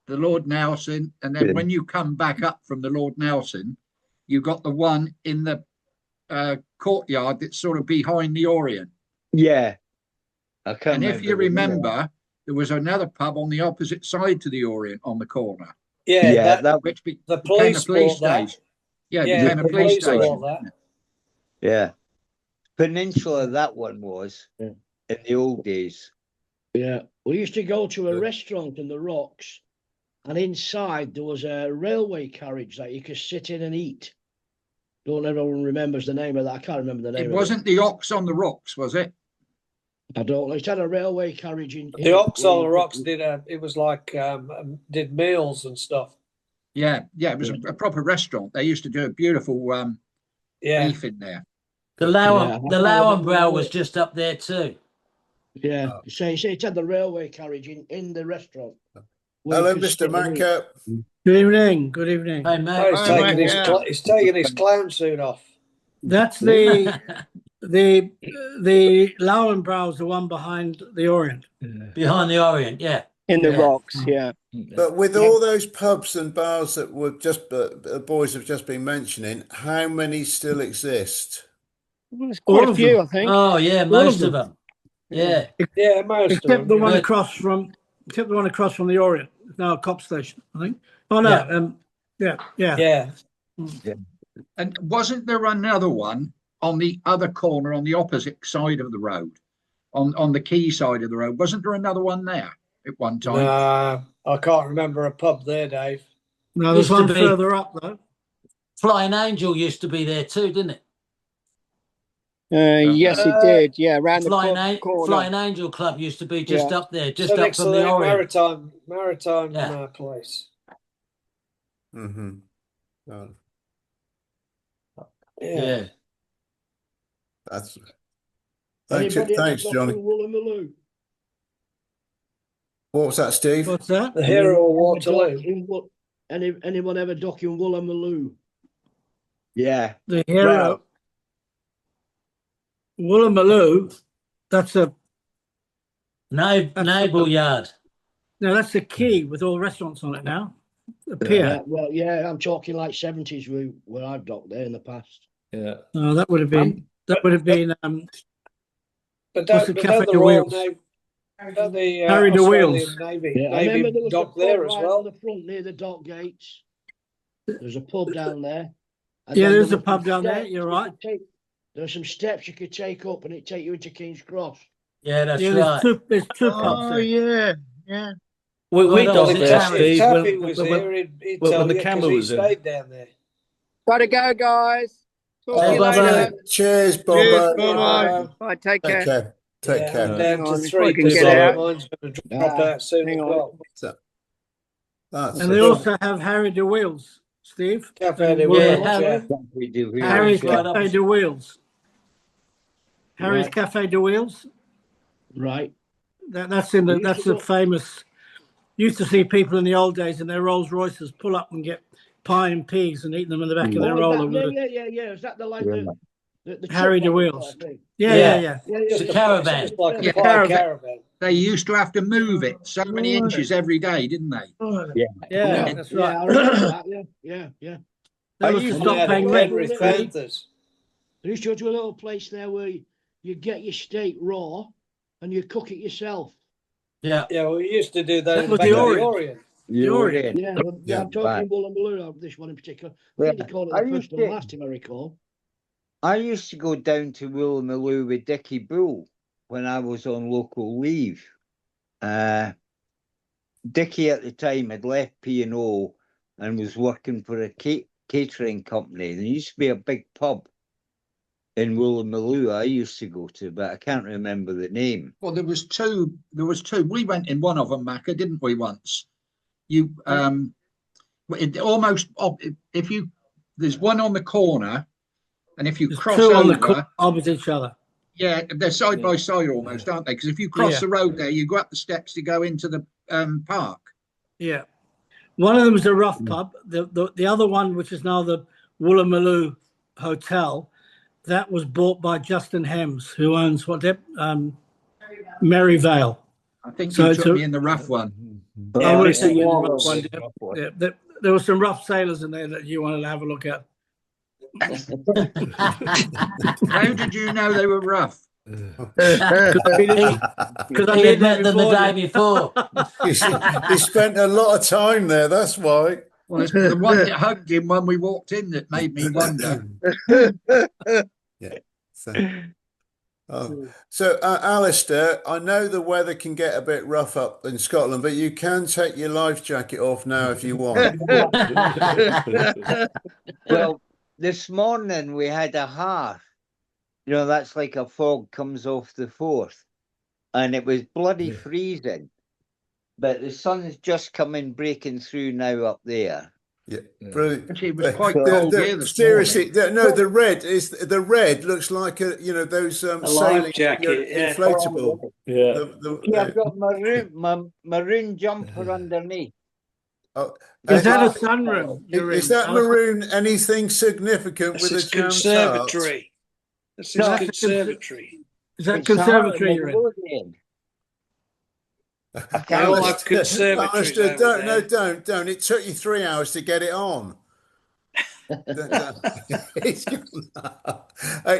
the Lord Nelson, and then when you come back up from the Lord Nelson, you got the one in the courtyard that's sort of behind the Orient. Yeah. I can't And if you the name. remember, there was another pub on the opposite side to the Orient on the corner, Yeah, Yeah, that, that which the became a police police bought that. station. Yeah, Yeah, it became a the police police station. bought that. yeah. Peninsula, that one was in the old days. Yeah. We used to go to a restaurant in the Rocks, and inside there was a railway carriage that you could sit in and eat. Don't everyone remembers the name of that? I can't remember the name It of wasn't the Ox on the Rocks, was it? it. I don't know. It had a railway carriage in The Ox on the Rocks it was like did meals and stuff. Yeah, it was a proper restaurant. They used to do a beautiful Yeah. beef in there. The Yeah. Lauenbrow was just up there too. Yeah. So it had the railway carriage in the restaurant. where you Hello, could Mr. sit and eat. Macker. Good evening. Good evening. Hey, Oh, mate. he's Hi, taking mate, his yeah. he's taking his clown suit off. That's the Lauenbrau's the one behind the Orient. Behind the Orient, yeah. in the Yeah. rocks. Yeah. But with all those pubs and bars that were just the boys have just been mentioning, how many still exist? Well, there's quite All a of few, them. I think. Oh yeah, All most of of them. Yeah. Yeah. Yeah, most of Except them. the yeah. one But- across from, except the one across from the Orient. It's now a cop station, I think. Oh no. Yeah. Yeah. Yeah. And wasn't there another one on the other corner, on the opposite side of the road, on the quay side of the road? Wasn't there another one there at one time? Nah, I can't remember a pub there, Dave. No, there's Used to one be- further up though. Flying Angel used to be there too, didn't it? Yes, it did. Yeah, around the corner. Flying Angel Club used to be just Yeah. up there, just So up next from to the the Orient. maritime Yeah. place. Mm-hmm. Yeah. That's thanks, Anybody ever thanks, dock Johnny. in Woolloomooloo? What was that, Steve? What's that? The hero of Waterloo. Anyone ever dock in Woolloomooloo? Yeah. The hero. Woolloomooloo. That's a Naval Yard. no. That's a quay with all restaurants on it now. A pier. Yeah, well, yeah, I'm talking like 70s route where I've docked there in the past. Yeah. No, that would have been. That would have been. But What's don't, the but Cafe don't the de Royal Wheels? Navy, don't the Harry de Australian Wheels. Navy, Yeah, I remember there was dock a pub there as right well. on the front near the dock gates. There's a pub down there. And Yeah, then there's there a were pub some down there. steps You're you right. could take- there are some steps you could take up and it'd take you into King's Cross. Yeah, that's Yeah, right. there's two pubs Oh there. yeah, yeah. We Well, docked if there, Taffy- Steve. Taffy was here, he'd when tell the you camera because he was in. stayed down there. Gotta go, guys. Talk to Hey, you Bobbo. later. Cheers, Cheers, Bobo. bye-bye. Bye. Take Take care. care. Take Yeah, care. I'm Hang down on, to if I can 3%. get out. Mine's going to drop out soon hang as on. well. So, that's And it. they also have Harry de Wheels, Steve. Cafe de And Wheels, Yeah, yeah. We do here. Harry's right Cafe opposite. de Wheels. Harry's Right. Cafe de Wheels. Right. That's in the. We used That's to a go- famous. Used to see people in the old days in their Rolls Royces pull up and get pie and peas and eat them in the back of their Oh, is roller. that, With yeah. Is that the like Yeah. the Harry truck de wagon Wheels. sort of thing? Yeah. Yeah. Yeah, It's a yeah. caravan. It's like a Yeah, pie caravan. caravan. They used to have to move it so many inches every day, didn't they? Yeah, that's Yeah, right. I remember that. Yeah. They I was used to to stop Yeah, the paying Penrith rent. Panthers. There used to go to a little place there where you get your steak raw and you cook it yourself. Yeah. Yeah, we used to do that That in was back the of Orient. the Orient. You're Orient. in. Yeah, Yeah, I'm talking Woolloomooloo, this one in particular. I think they call it I the used first and to- last, if I recall. I used to go down to Woolloomooloo with Dickie Bull when I was on local leave. Dickie at the time had left P&O and was working for a catering company. There used to be a big pub in Woolloomooloo I used to go to, but I can't remember the name. Well, there was two. We went in one of them, Macca, didn't we? Once you it almost if you there's one on the corner, and if you There's cross two on the over, opposite each other. yeah, they're side by side almost, aren't they? Because if you cross the road there, you go up the steps to go into the park. Yeah. One of them is a rough pub. The other one, which is now the Woolloomooloo Hotel, that was bought by Justin Hems, who owns Maryvale. I think So you it's took a- me in the rough one. I would have Yeah, taken the yeah, rough yeah. one. Yeah, there were some rough sailors in there that you wanted to have a look at. How did you know they were rough? Because I He had lived met there them the day before. before. He spent a lot of time there. That's why. Well, it's the one that hugged him when we walked in that made me wonder. Yeah. So, Alistair, I know the weather can get a bit rough up in Scotland, but you can take your life jacket off now if you want. Well, this morning we had a half. That's like a fog comes off the Forth. And it was bloody freezing. But the sun's just coming breaking through now up there. Yeah, brilliant. Actually, it was quite cold here this seriously, morning. no, the red looks like those life sailing jacket, yeah. inflatable. Yeah. Yeah, I've got my maroon jumper underneath. Is that a sunroom? Is that maroon anything significant That's with his a jam tart? conservatory. That's his No. conservatory. Is that It's a conservatory you're in? Hardman. I They can't. all have conservatories Alistair, over don't, no, there. don't. It took you 3 hours to get it on. He's gone.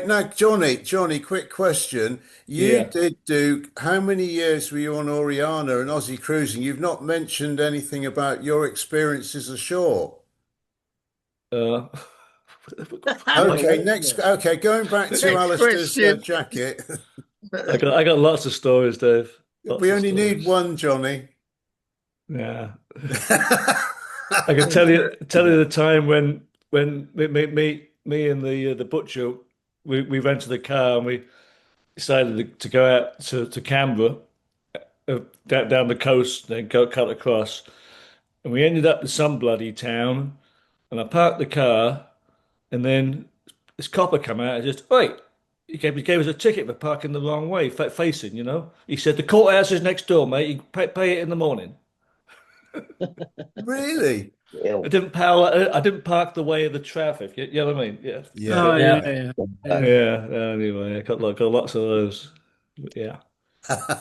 Now, Johnny, quick question. You Yeah. did do, how many years were you on Oriana and Aussie cruising? You've not mentioned anything about your experiences ashore. Uh, Okay, going back to Next Alistair's question. jacket. I got lots of stories, Dave. Lots We of only need stories. one, Johnny. Yeah. I can tell you the time when me and the butcher we rented a car and we decided to go out to Canberra down the coast, then go cut across, and we ended up in some bloody town, and I parked the car, and then this copper come out and just, wait, he gave us a ticket for parking the wrong way, facing, you know. He said the courthouse is next door, mate. You can pay it in the morning. Really? I didn't park the way of the traffic. You know what I mean? Yeah. Yeah. Oh, yeah. Yeah. Anyway, I got lots of those. But yeah.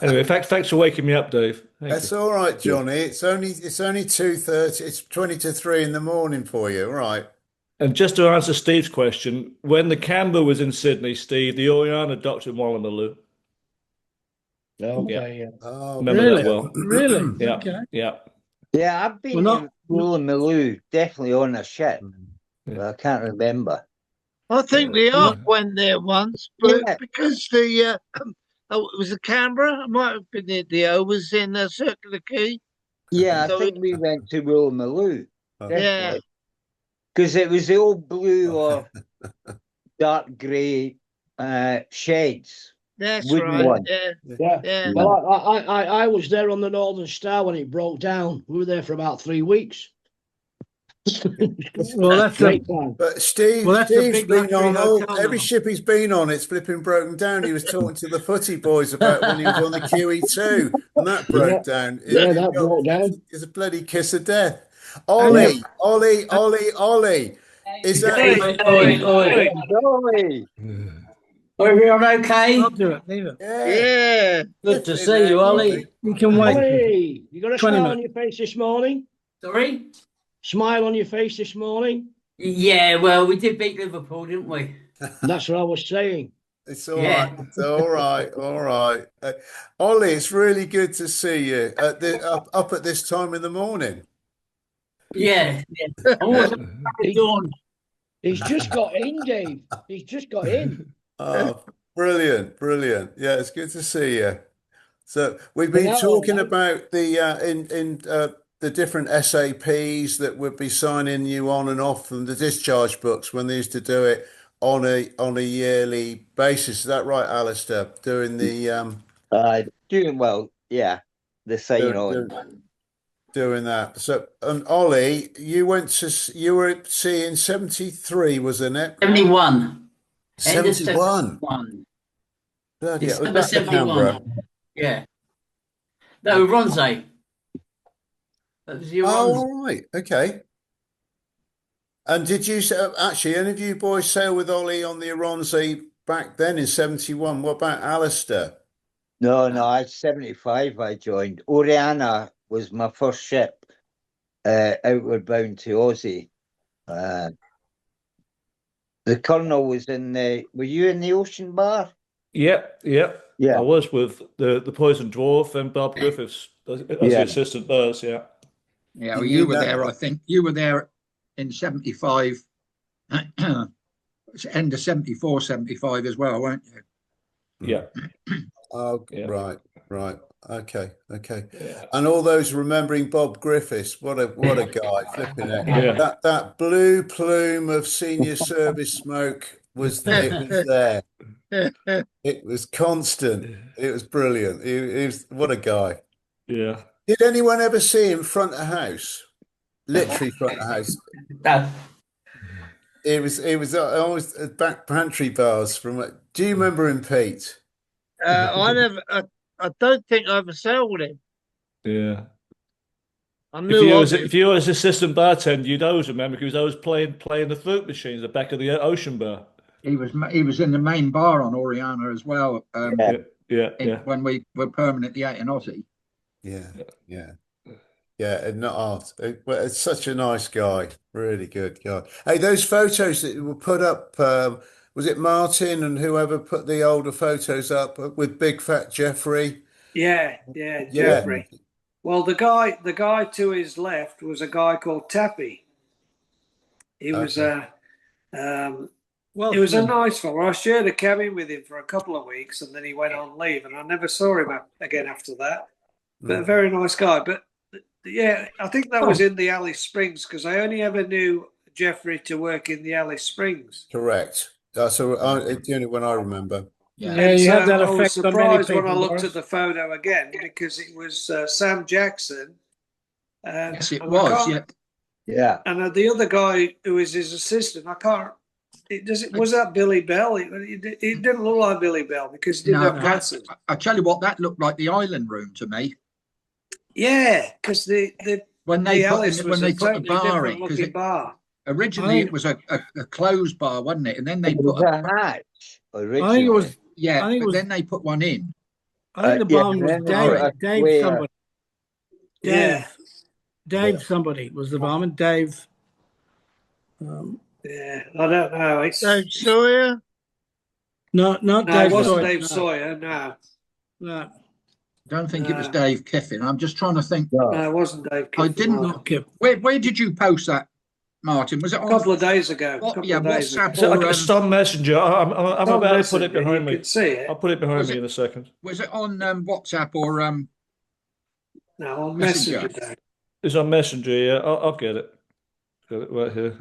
Anyway, thanks for waking me up, Dave. Thank That's you. all right, Johnny. It's only 2:30. It's 20 to 3 in the morning for you. All right. And just to answer Steve's question, when the Canberra was in Sydney, Steve, the Oriana docked in Woolloomooloo. Okay, yeah. Oh, Remember Really? that well. Really? Yeah. Okay. Yeah. Yeah, I've been Well, to Woolloomooloo, definitely on a ship, Yeah. but I can't remember. I think the Ark went there once, but Yeah. because the it was the Canberra, it might have been the O was in Circular Quay. Yeah, I So think we went to Woolloomooloo, Oh. Yeah, definitely. Because it was the old blue or dark grey sheds. that's Wooden right. one. Yeah, Yeah. yeah. Well, I was there on the Northern Star when it broke down. We were there for about 3 weeks. Well, that's a, Great time. But Steve, Well, that's a Steve's big been luxury on hotel every now. ship he's been on. It's flipping broken down. He was talking to the footy boys about when he was on the Kiwi too, and that broke down. Yeah, that broke down. It's a bloody kiss of death. Yeah. Ollie. Is that? Joy! Everyone okay? I'll do it. Leave it. Yeah. Good to see you, Ollie. You can wait. Ollie, you got a 20 smile minutes. on your face this morning? Sorry? Smile on your face this morning? Yeah, well, we did beat Liverpool, didn't we? That's what I was saying. It's all right. It's all right. Ollie, it's really good to see you up at this time in the morning. Yeah. I wasn't at dawn. He's just got in, Dave. He's just got in. Oh, brilliant. Yeah, it's good to see you. So we've been talking about the different SAPs that would be signing you on and off from the discharge books when they used to do it on a yearly basis. Is that right, Alistair? Doing the Doing well, yeah. The sign on. doing that. So, and Ollie, you were at sea in 73, wasn't it? 71. 71. Bloody hell, was December that the 71. Canberra? Yeah. No, Ronze. That was your Ronze. Oh, right. Okay. And did you actually any of you boys sail with Ollie on the Aronze back then in 71? What about Alistair? No, I 75 I joined. Oriana was my first ship outward bound to Aussie. The Colonel was were you in the Ocean Bar? Yep. Yeah. I was with the Poison Dwarf and Bob Griffiths as the assistant nurse, yeah. Yeah, well, you were there, I think. You were there in 75, end of 74, 75 as well, weren't you? Yeah. Oh, Yeah. Right. Okay. Yeah. And all those remembering Bob Griffiths, what a guy, flipping it. Yeah. That blue plume of senior service smoke was there. It was constant. It was brilliant. He was what a guy. Yeah. Did anyone ever see him front of house? Literally front of house. No. It was always back pantry bars from. Do you remember him, Pete? I don't think I ever sailed with him. Yeah. I knew of him. If you were his assistant bartender, you'd always remember because he was always playing the flute machines at the back of the Ocean Bar. He was in the main bar on Oriana as well. Yeah. When we were permanently out in Aussie. Yeah, yeah, yeah. And not art. Well, it's such a nice guy. Really good guy. Hey, those photos that were put up, was it Martin and whoever put the older photos up with Big Fat Jeffrey? Yeah, Yeah. Jeffrey. Well, the guy to his left was a guy called Tappy. He was Well, he was a nice fellow. I shared a cabin with him for a couple of weeks, and then he went on leave, and I never saw him again after that. But a very nice guy. But yeah, I think that was in the Alice Springs because I only ever knew Jeffrey to work in the Alice Springs. Correct. It's the only one I remember. Yeah, you have that I was effect on many surprised when I people, looked Boris. at the photo again because it was Sam Jackson. Yes, it and was. Yeah. Yeah. And the other guy who was his assistant, I can't. Was that Billy Bell? He didn't look like Billy Bell because he didn't have glasses. I tell you what, that looked like the island room to me. Yeah, because when they put the the bar in, looking bar. Originally it was a closed bar, wasn't it? And then they put a hatch. Originally. I think it was. Yeah, I think but it was, then they put one in. I think the barman was Dave somebody. Dave somebody was the barman. Dave. Yeah, I don't know. It's Dave Sawyer? No, not no, Dave it wasn't Sawyer. Dave Sawyer. No, No, Don't think it was Dave Kiffin. I'm just trying to think. no, it wasn't Dave. I didn't. not Kip. Where did you post that, Martin? Was it A on couple of days ago. WhatsApp So, or it's on Messenger. I'm Tom about to put it Messenger, behind you me. can see it. I'll put it behind Was me it- in a second. was it on WhatsApp or No, on Messenger? Messenger. It's on Messenger. Yeah, I'll get it. Got it right here.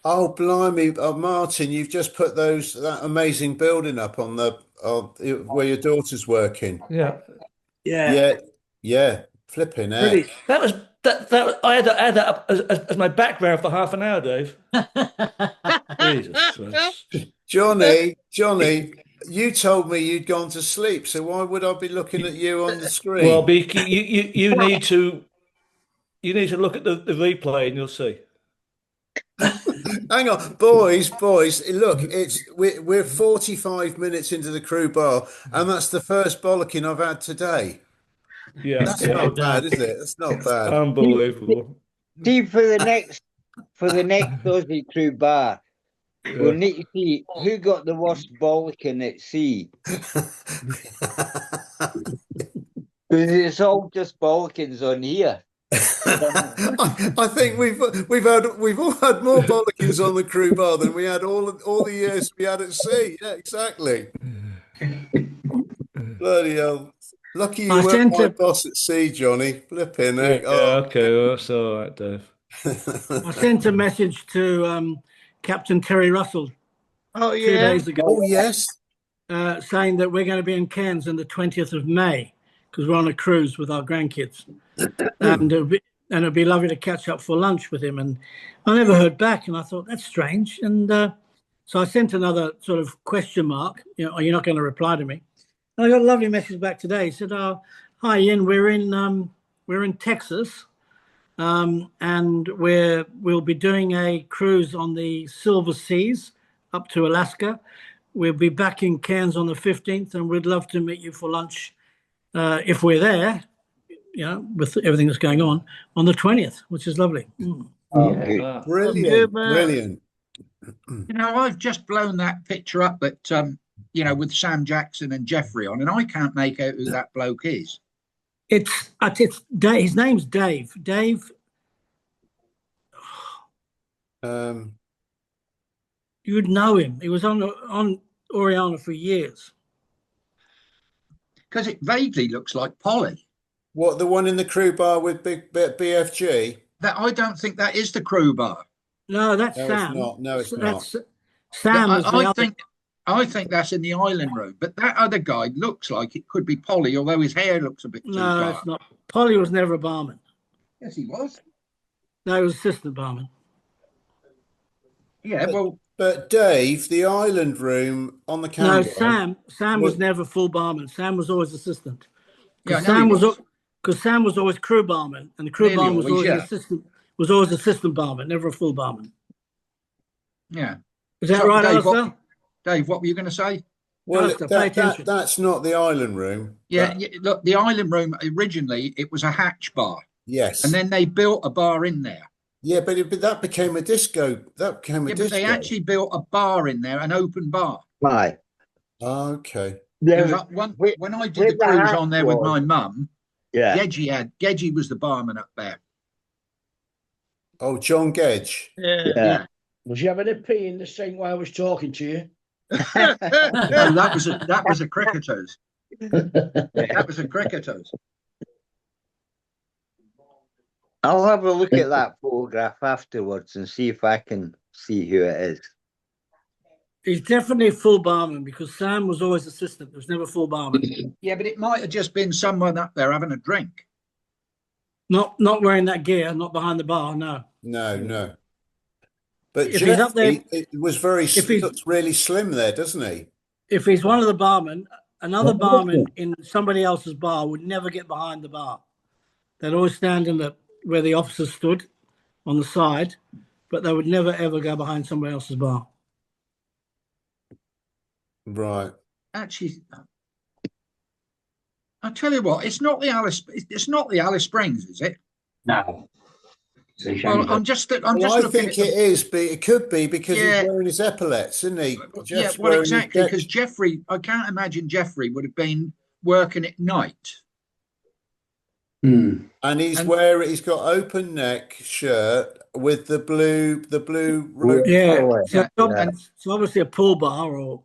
Oh, blimey, Martin, you've just put that amazing building up on where your daughter's working. Yeah. Yeah. Flipping heck. That was that. I had that up as my background for half an hour, Dave. Jesus Christ. Johnny, you told me you'd gone to sleep, so why would I be looking at you on the screen? Well, you need to look at the replay and you'll see. Hang on, boys, look, we're 45 minutes into the crew bar, and that's the first bollocking I've had today. Yeah, That's not bad, is it? That's not bad. Unbelievable. See, for the next Aussie crew bar, we'll need to see who got the worst bollocking at sea. Because it's all just bollockings on here. I think we've all had more bollockings on the crew bar than we had all the years we had at sea. Yeah, exactly. Bloody hell. Lucky you weren't my boss at sea, Johnny. Flipping heck. Okay, well, that's all right, Dave. I sent a message to Captain Terry Russell. 2 days ago. Oh, yes. Saying that we're going to be in Cairns on the 20th of May because we're on a cruise with our grandkids. And it'd be lovely to catch up for lunch with him. And I never heard back, and I thought, that's strange. And so I sent another sort of question mark, are you not going to reply to me? And I got a lovely message back today. He said, hi, Ian, we're in Texas, and we'll be doing a cruise on the Silver Seas up to Alaska. We'll be back in Cairns on the 15th, and we'd love to meet you for lunch if we're there, with everything that's going on the 20th, which is lovely. Brilliant. I've just blown that picture up that with Sam Jackson and Jeffrey on, and I can't make out who that bloke is. It's Dave. His name's Dave. Dave. You'd know him. He was on Oriana for years. Because it vaguely looks like Polly. What, the one in the crew bar with big BFG? That I don't think that is the crew bar. No, that's No, Sam. it's not. No, it's not. Sam. I think that's in the island room. But that other guy looks like it could be Polly, although his hair looks a bit too No, dark. it's not. Polly was never a barman. Yes, he was. No, he was assistant barman. Yeah, but Dave, the island room on the camera. No, Sam was never full barman. Sam was always assistant. Because Yeah, Sam was always crew barman, and the crew barman was always assistant. Was always assistant barman, never a full barman. Yeah. Is that right, Alistair? Dave, what were you going to say? Well, Alistair, pay attention. that's not the island room. Yeah, look, the island room originally it was a hatch bar, Yes. and then they built a bar in there. Yeah, but that became a disco. That became a Yeah, disco. but they actually built a bar in there, an open bar. Right. Okay. There was when I did the cruise on there with my mum. Yeah. Gedgy was the barman up there. Oh, John Gedge. Yeah. Was you having a pee in the sink while I was talking to you? No, that was a cricketers. That was a cricketers. I'll have a look at that photograph afterwards and see if I can see who it is. He's definitely a full barman because Sam was always assistant. There was never full barman. Yeah, but it might have just been someone up there having a drink. Not wearing that gear, not behind the bar, no. No. But if he's up there, it was looks really slim there, doesn't he? If he's one of the barmen, another barman in somebody else's bar would never get behind the bar. They'd always stand where the officers stood on the side, but they would never ever go behind somebody else's bar. Right. Actually, I tell you what, it's not the Alice Springs, is it? No. Well, I'm just I looking think at it is, but it could be because he's wearing his epaulets, isn't he? Yeah, well, exactly, because Jeffrey, I can't imagine Jeffrey would have been working at night. And he's got open neck shirt with the blue rope. Yeah, so it's obviously a pool bar or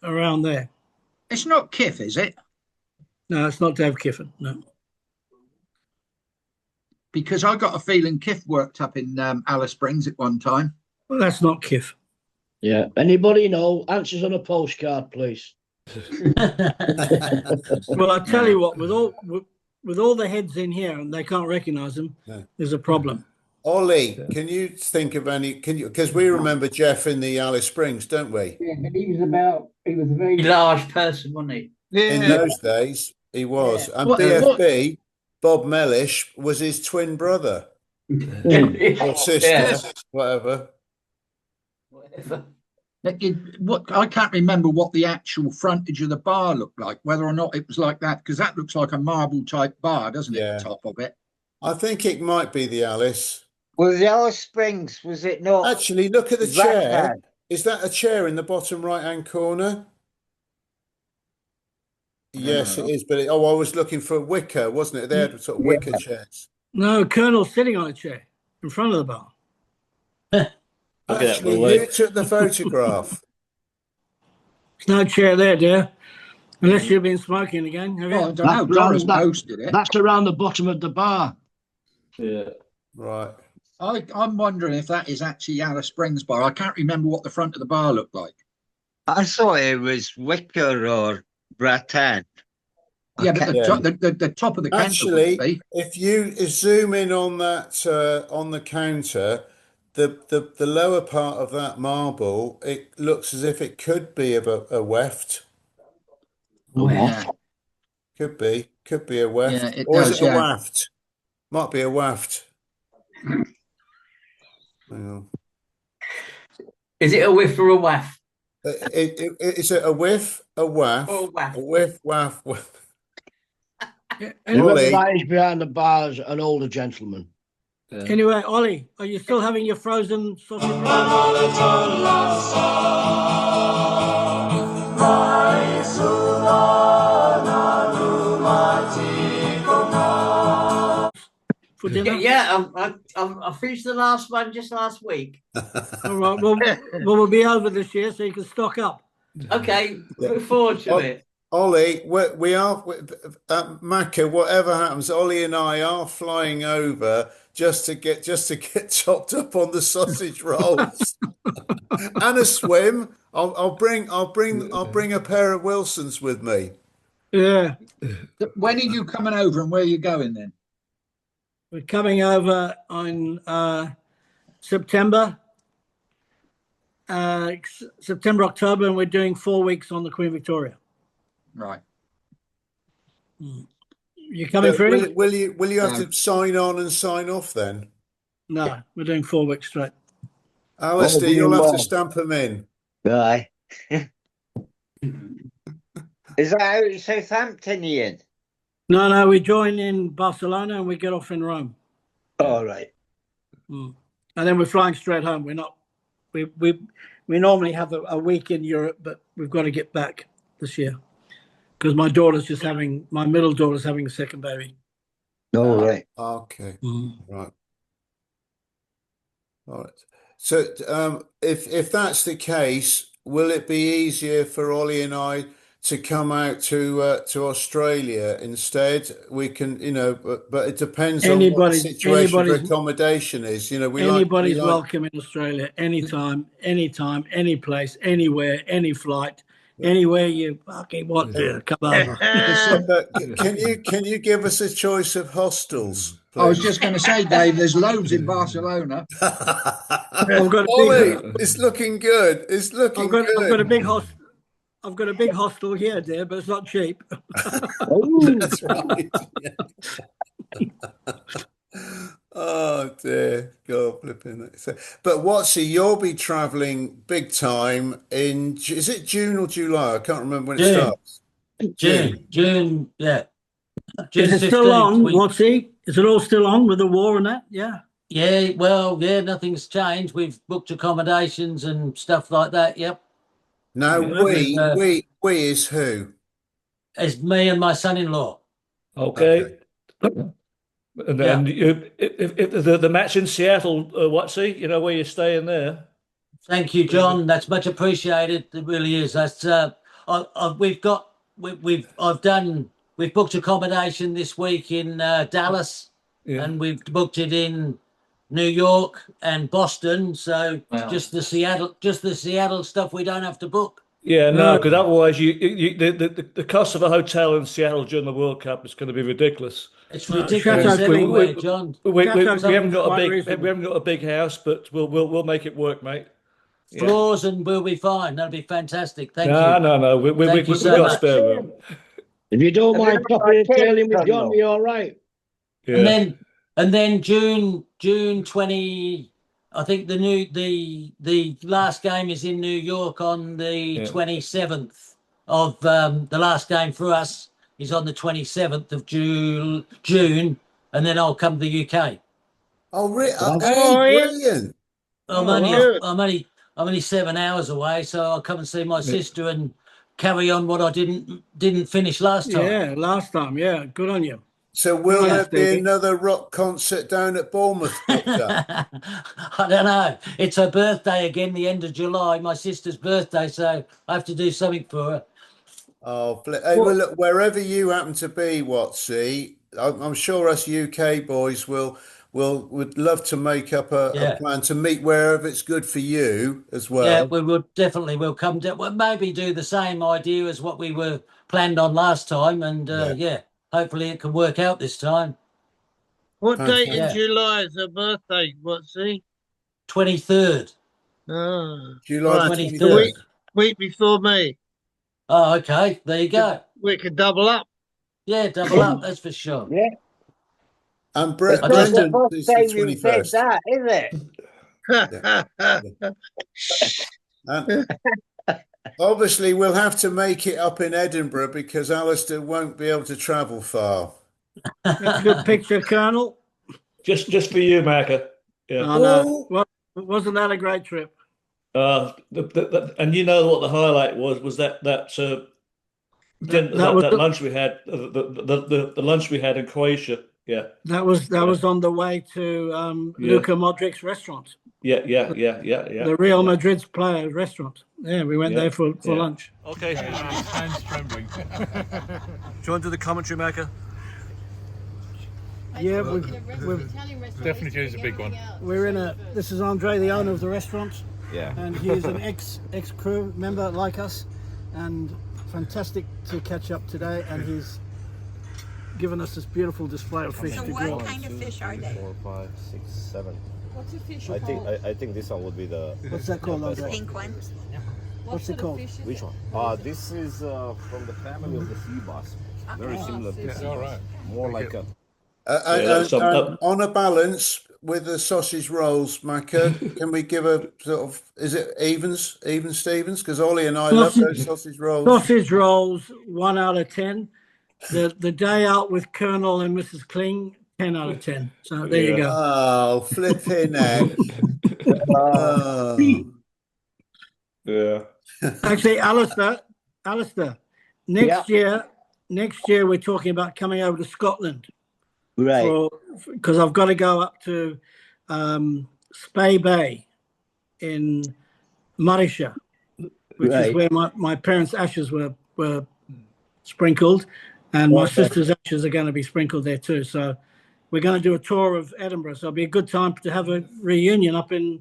around there. It's not Kiff, is it? No, it's not Dave Kiffin, no. Because I got a feeling Kiff worked up in Alice Springs at one time. Well, that's not Kiff. Yeah. Anybody know? Answers on a postcard, please. Well, I tell you what, with all the heads in here and they can't recognise them, there's a problem. Ollie, can you think of any? Because we remember Jeff in the Alice Springs, don't we? Yeah, but he was a very large person, wasn't he? Yeah. In those days, he was. And BFB, Bob Mellish, was his twin brother or sister, whatever. I can't remember what the actual frontage of the bar looked like, whether or not it was like that, because that looks like a marble type bar, doesn't it? The top of it. I think it might be the Alice. Was the Alice Springs? Was it not? Actually, look at the chair. Is that a chair in the bottom right-hand corner? Yes, it is. But I was looking for wicker, wasn't it? They had sort of wicker chairs. No, Colonel's sitting on a chair in front of the bar. Actually, you took the photograph. There's no chair there, dear. Unless you've been smoking again, have you? I don't know. Doris posted it. That's around the bottom of the bar. Yeah. Right. I'm wondering if that is actually Alice Springs bar. I can't remember what the front of the bar looked like. I thought it was wicker or rattan. Yeah, but the top of the counter. Actually, if you zoom in on that on the counter, the lower part of that marble, it looks as if it could be a weft. Yeah. Could be a weft, Yeah, or is it a waft? Might be a waft. Hang on. Is it a whiff or a waff? Is it a whiff, a waff, or a waff? A whiff, waff, waff. Whoever lies behind the bar is an older gentleman. Yeah. Anyway, Ollie, are you still having your frozen sausage for dinner? Yeah, I finished the last one just last week. All right, well, we'll be over this year, so you can stock up. Okay, look forward to it. Ollie, we are at Macca. Whatever happens, Ollie and I are flying over just to get chopped up on the sausage rolls and a swim. I'll bring a pair of Wilsons with me. Yeah. When are you coming over, and where are you going then? We're coming over on September, October, and we're doing 4 weeks on the Queen Victoria. Right. You coming through? Will you have to sign on and sign off then? No, we're doing 4 weeks straight. Alistair, you'll have to stamp them in. Aye. Is that out of Southampton, Ian? No, we join in Barcelona and we get off in Rome. All right. And then we're flying straight home. We're not. We normally have a week in Europe, but we've got to get back this year because my middle daughter's having a second baby. All right. Okay. Mm. Right. All right. So, if that's the case, will it be easier for Ollie and I to come out to Australia instead? We can, but it depends on what the situation for accommodation is. Anybody's welcome in Australia, anytime, any place, anywhere, any flight, anywhere you fucking want to come over. Can you give us a choice of hostels, please? I was just going to say, Dave, there's loads in Barcelona. Ollie, it's looking good. It's looking good. I've got a big hostel here, dear, but it's not cheap. That's right. Oh dear, God flipping it. So, but Watsy, you'll be travelling big time is it June or July? I can't remember when it starts. June, yeah. Is it still on, Watsy? Is it all still on with the war and that? Yeah. Yeah, well, yeah, nothing's changed. We've booked accommodations and stuff like that. Yep. Now, we is who? It's me and my son-in-law. Okay. And then if the match in Seattle, Watsy, where you're staying there. Thank you, John. That's much appreciated. It really is. That's we've booked accommodation this week in Dallas, and we've booked it in New York and Boston. So just the Seattle stuff we don't have to book. Yeah, no, because otherwise the cost of a hotel in Seattle during the World Cup is going to be ridiculous. It's ridiculous everywhere, John. We haven't got a big house, but we'll make it work, mate. Floors and we'll be fine. That'll be fantastic. Thank you. No. We've got spare room. If you don't mind properly trailing with John, we're all right. Yeah. And then June 20. I think the last game is in New York on the 27th of the last game for us is on the 27th of June, and then I'll come to the UK. Oh, really? Brilliant! I'm only 7 hours away, so I'll come and see my sister and carry on what I didn't finish last time. Yeah, last time. Yeah, good on you. So will there be another rock concert down at Bournemouth? I don't know. It's her birthday again, the end of July, my sister's birthday, so I have to do something for her. Oh, hey, well, look, wherever you happen to be, Watsy, I'm sure us UK boys would love to make up a plan to meet wherever it's good for you as well. Yeah, we'll come down. We'll maybe do the same idea as what we were planned on last time, and hopefully it can work out this time. What date in July is her birthday, Watsy? 23rd. July 23rd. The week before me. Oh, okay. There you go. We could double up. Yeah, double up. That's for sure. Yeah. And Brendan is the 21st. That, is it? Obviously, we'll have to make it up in Edinburgh because Alistair won't be able to travel far. That's a good picture, Colonel. Just for you, Macca. Yeah. Oh, no. Well, wasn't that a great trip? And you know what the highlight was that lunch we had, the lunch we had in Croatia. Yeah, that was on the way to Luka Modric's restaurant. Yeah. The Real Madrid's players' restaurant. Yeah, we went there for lunch. Okay. Hands trembling. Do you want to do the commentary, Macca? Yeah, we've definitely choose a big one. We're in this is Andre, the owner of the restaurant. Yeah. And he's an ex crew member like us, and fantastic to catch up today. And he's given us this beautiful display of fish to grill. What kind of fish are they? 4, 5, 6, 7. What's the fish I called? think this one would be the. What's that called? The pink one. What's it called? Which one? This is from the family of the sea bass. Very similar to sea bass. More like a On a balance with the sausage rolls, Macca, can we give a sort of, is it evens, Stevens? Because Ollie and I love those sausage rolls. Sausage rolls, 1 out of 10. The day out with Colonel and Mrs. Kling, 10 out of 10. So there you go. Oh, flipping heck. Oh. Yeah. Actually, Alistair, next year we're talking about coming over to Scotland. Right. Because I've got to go up to Spey Bay in Marisha, which is where my parents' ashes were sprinkled, and my sister's ashes are going to be sprinkled there too. So we're going to do a tour of Edinburgh. So it'll be a good time to have a reunion up in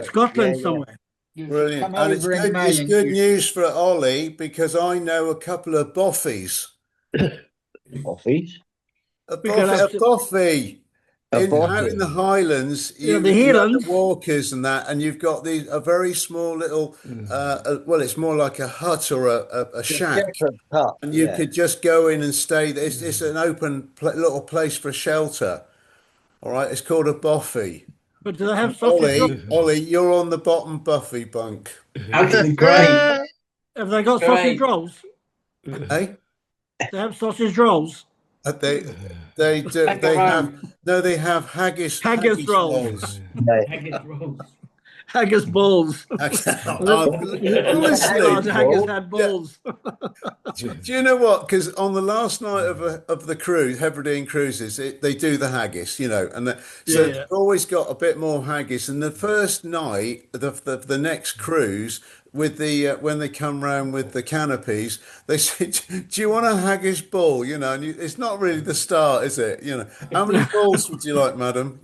Scotland somewhere. Brilliant. And it's good news for Ollie, because I know a couple of boffies. Boffies? A boffy. Out in the Highlands, you have the walkers and that, and you've got a very small little, well, it's more like a hut or a shack, and you could just go in and stay. It's an open little place for shelter. All right, it's called a boffy. But do they have sausage rolls? Ollie, you're on the bottom buffy bunk. Actually, great. Have they got sausage rolls? Hey? They have sausage rolls. They do. They have haggis rolls. Haggis rolls. Haggis balls. Honestly, haggis had balls. Do you know what? Because on the last night of the cruise, Hebridean cruises, they do the haggis, and they've always got a bit more haggis. And the first night, the next cruise, with when they come round with the canopies, they say, "Do you want a haggis ball?" And it's not really the start, is it? How many balls would you like, madam?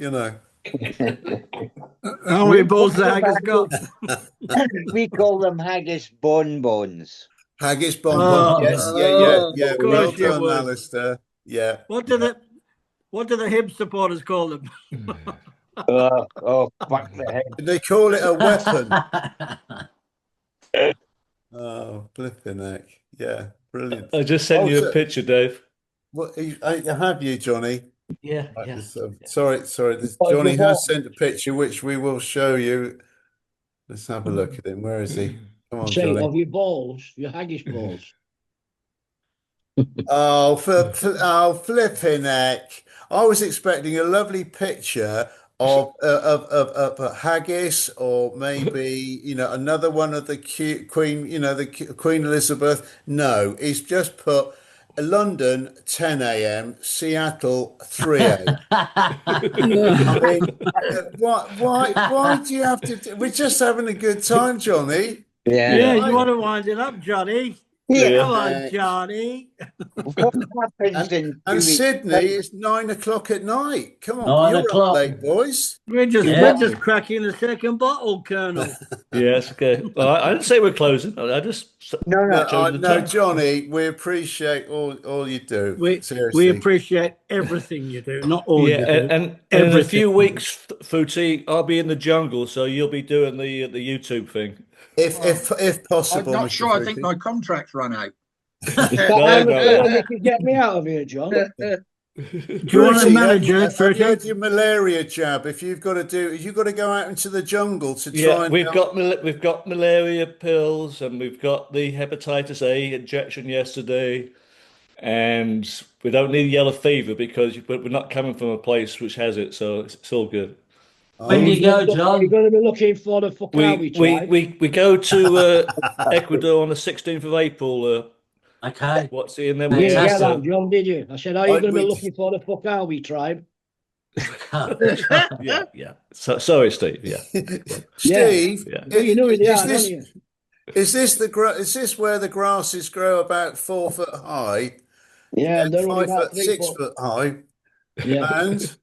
How many balls the haggis got? We call them haggis bonbons. Haggis bonbons. Yes, yeah. Well done, Alistair. Yeah. What do the Hibs supporters call them? Fuck the head. They call it a weapon. Oh, flipping heck. Yeah, brilliant. I just sent you a picture, Dave. What have you, Johnny? Yeah. Sorry. Johnny has sent a picture, which we will show you. Let's have a look at him. Where is he? Come on, Johnny. Of your balls, your haggis balls. Oh, flipping heck. I was expecting a lovely picture of a haggis, or maybe another one of the Queen, the Queen Elizabeth. No, he's just put London 10 a.m, Seattle 3 a.m. Why do you have to? We're just having a good time, Johnny. Yeah, you want to wind it up, Johnny? Yeah. Come on, Johnny. What happens and Sydney, it's 9 o'clock at night. Come on, 9 you're up late, boys. We're just cracking the second bottle, Colonel. Yes, okay. Well, I didn't say we're closing. I just no, Johnny. We appreciate all you do. Seriously, we appreciate everything you do, not all you do. And in a few weeks, Footy, I'll be in the jungle, so you'll be doing the YouTube thing. If possible. I'm not sure. I think my contract's run out. You can get me out of here, John. Do you want a manager? Have you had your malaria jab? If you've got to go out into the jungle to try. We've got malaria pills, and we've got the hepatitis A injection yesterday, and we don't need yellow fever because we're not coming from a place which has it, so it's all good. When you go, John? You're going to be looking for the Fukawi tribe. We go to Ecuador on the 16th of April. Okay. What's he in there? You didn't get that, John, did you? I said, are you going to be looking for the Fukawi tribe? Yeah. So, sorry, Steve. Yeah. Steve, you know it, is this where the grasses grow about 4 foot high? Yeah, and they're 5 only about foot, 6 foot high. Yeah. And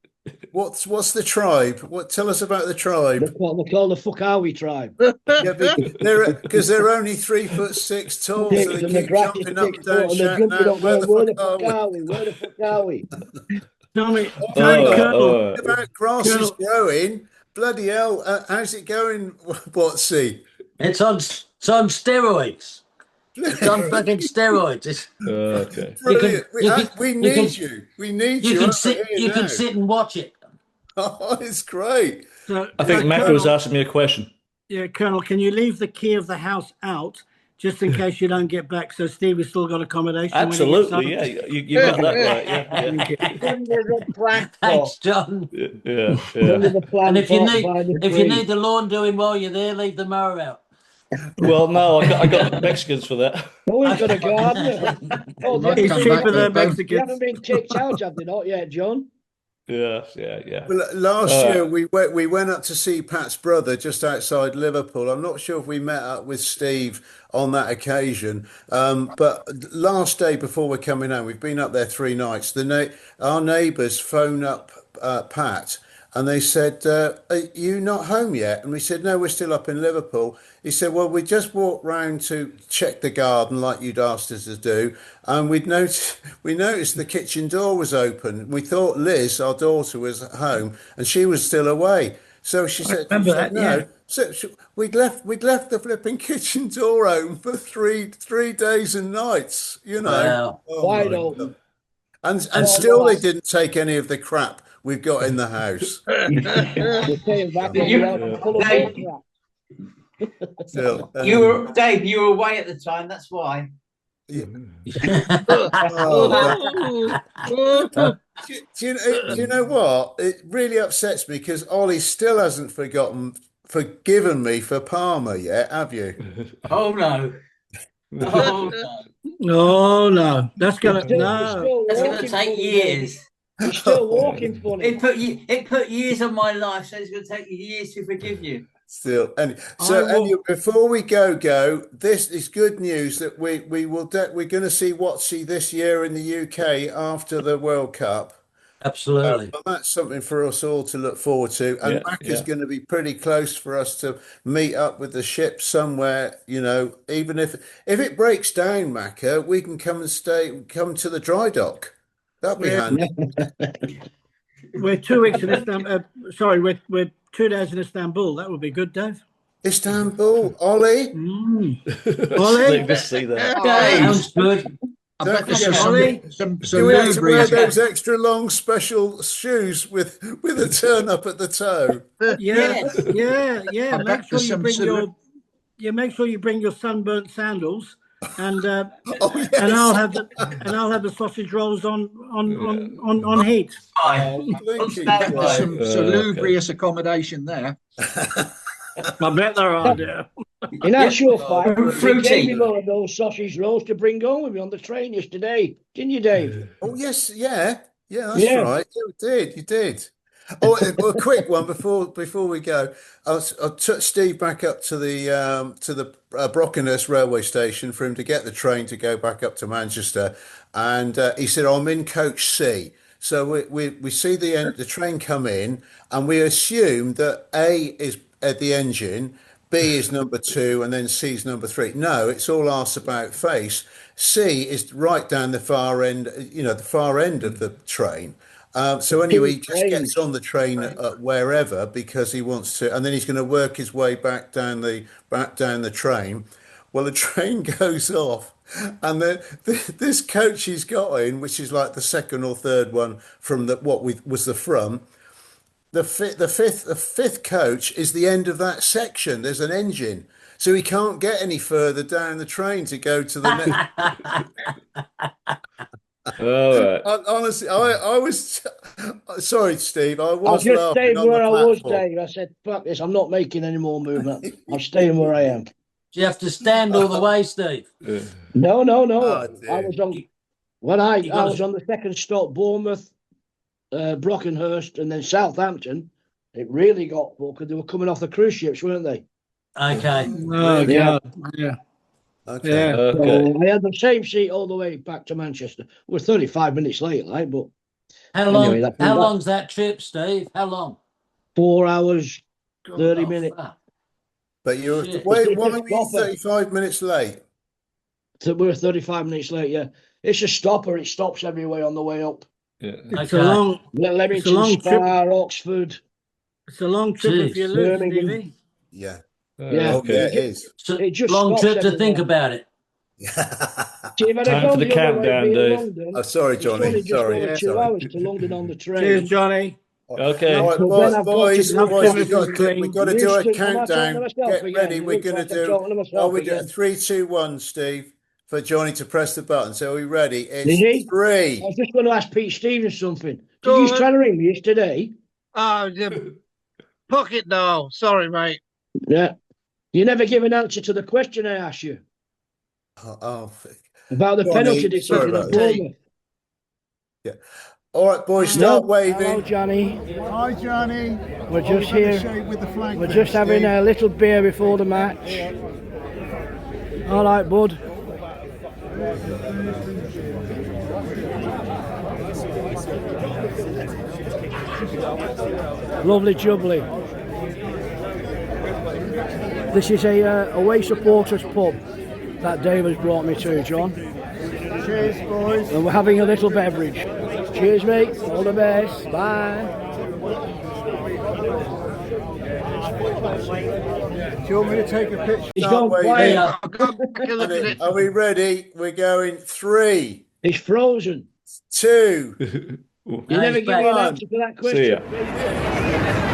what's the tribe? Tell us about the tribe. They're called the Fukawi tribe. Yeah, because they're only 3'6" tall, so they keep jumping up and down, shouting out, "Where the fuck are we? Where the Fukawi?" Tommy, about grasses growing. Bloody hell! How's it going, Watsy? It's on steroids. It's on fucking steroids. Okay. Brilliant. You We can- need you. We need you. You can over sit. here You now. can sit and watch it. Oh, it's great. So, I think Mac was asking me a question. yeah, Colonel, can you leave the key of the house out just in case you don't get back? So Steve has still got accommodation. Absolutely, yeah. You got that right. Yeah, Under the plank Thanks, pot. John. yeah. Under the plank And if you pot need by the if you tree. need the lawn doing while you're there, leave the mower out. Well, no, I got Mexicans for that. Oh, he's got a gardener. Oh, might they It's come haven't back cheaper with a than bone. they Mexicans. haven't been kicked out, have they not yet, John? Yeah. Well, last All year right. we went up to see Pat's brother just outside Liverpool. I'm not sure if we met up with Steve on that occasion, but last day before we're coming home, we've been up there 3 nights. Our neighbours phone up Pat. And they said, "Are you not home yet?" And we said, "No, we're still up in Liverpool." He said, "Well, we just walked round to check the garden like you'd asked us to do, and we noticed the kitchen door was open. We thought Liz, our daughter, was at home, and she was still away. So she I said, remember that, no." yeah. So we'd left the flipping kitchen door open for three days and nights. You know, Wow. oh Wide my open. God. And Oh, still no, they didn't take any of the crap we've got in the house. We're paying back on You- the house full of Dave, crap. Still, Dave, you were away at the time. That's why. Oh, do you know what? It really upsets me because Ollie still hasn't forgiven me for Palmer yet, have you? Oh no. Oh no. Oh no, that's gonna He's no. still That's going to walking take funny, years. He's still walking funny. It put years on my life, so it's going to take you years to forgive you. Still, and so anyway, before we go, this is good news that we're going to see Watsy this year in the UK after the World Cup. Absolutely. Well, that's something for us all to look forward to. And Mac is going to be pretty close for us to meet up with the ship somewhere, you know, even if it breaks down, Macca, we can come to the dry dock. That'd be handy. We're 2 weeks in Istanbul. Sorry, we're 2 days in Istanbul. That would be good, Dave. Istanbul, Ollie. Ollie, Just see that. Sounds good. I bet there's Ollie, some Do we have to wear lubricant. those extra long special shoes with a turn up at the toe? yeah. I Make bet sure there's you some bring sort of- make sure you bring your sunburnt sandals, and Oh, yes. and I'll have the sausage rolls on heat. Blinking There's right. some salubrious accommodation there. I bet there are, dear. In actual fact, we Fruity. gave him one of those sausage rolls to bring home with me on the train yesterday. Didn't you, Dave? Oh yes, yeah, that's Yeah. right. You did. Oh, a quick one before we go. I took Steve back up to the Brockenhurst railway station for him to get the train to go back up to Manchester, and he said, "I'm in coach C." So we see the train come in, and we assume that A is at the engine, B is number 2, and then C is number 3. No, it's all arse about face. C is right down the far end, the far end of the train. So anyway, he just gets on the train wherever because he wants to, and then he's going to work his way back down the train. Well, the train goes off, and this coach he's got in, which is like the second or third one from was the front. The fifth coach is the end of that section. There's an engine, so he can't get any further down the train to go to the next. All right. Honestly, I was sorry, Steve. I I was just laughing stayed on where the I was, platform. Dave. I said, "Fuck this! I'm not making any more movement. I'm staying where I am." Do you have to stand all the way, Steve? No. Oh, I dear. was on when I gotta- was on the second stop, Bournemouth, Brockenhurst, and then Southampton. It really got full because they were coming off the cruise ships, weren't they? Okay. Oh Yeah. God, yeah. Okay. Yeah. Okay. So I had the same seat all the way back to Manchester. We're 35 minutes late, like, but How long? Anyway, that- How long's that trip, Steve? How long? 4 hours, 30 Oh, minutes. fuck. But you're Shit. why It's why a were you stopper. 35 minutes late? So we're 35 minutes late, yeah. It's a stopper. It stops everywhere on the way up. Yeah. It's Okay. a long Leamington long trip. Spa, Oxford. It's a long trip if you Jeez. lose, Birmingham. Stevie. Yeah. Yeah. Oh, yeah, it is. So It just long stops trip to think everywhere. about it. See, if I'd have Time for gone the the other way countdown, via Dave. London, Oh, sorry, it's Johnny. only just over Sorry, 2 hours to London on the train. Cheers, Johnny. Okay. All right, So then I've got to boys, go boys, we've got to do, clean. we've got to do a Houston, am I talking to countdown. myself Get again? ready. It We're looks going to like I'm do. talking to Oh, myself we do again. 3, 2, 1, Steve, for Johnny to press the button. So are we ready? Is It's he? I 3. was just going to ask Pete Stevens something. Did Go you on. try to ring me yesterday? Oh, the pocket dial. Sorry, mate. Yeah. You never give an answer to the question I asked you Oh, about the Johnny, penalty sorry decision about at that. Bournemouth. Yeah. All right, boys, No. start waving. Hello, Johnny. Hi, Johnny. We're just here. With the flag We're just having a little beer before the match. All right, bud. Lovely jubbly. This is a away supporters pub that Dave has brought me to, John. Cheers, boys. And we're having a little beverage. Cheers, mate. All the best. Bye. Do you want me to take a picture? He's Start gone waving. quiet. Are we ready? We're going 3, He's frozen. 2. You never give me an One. answer to that See ya. question.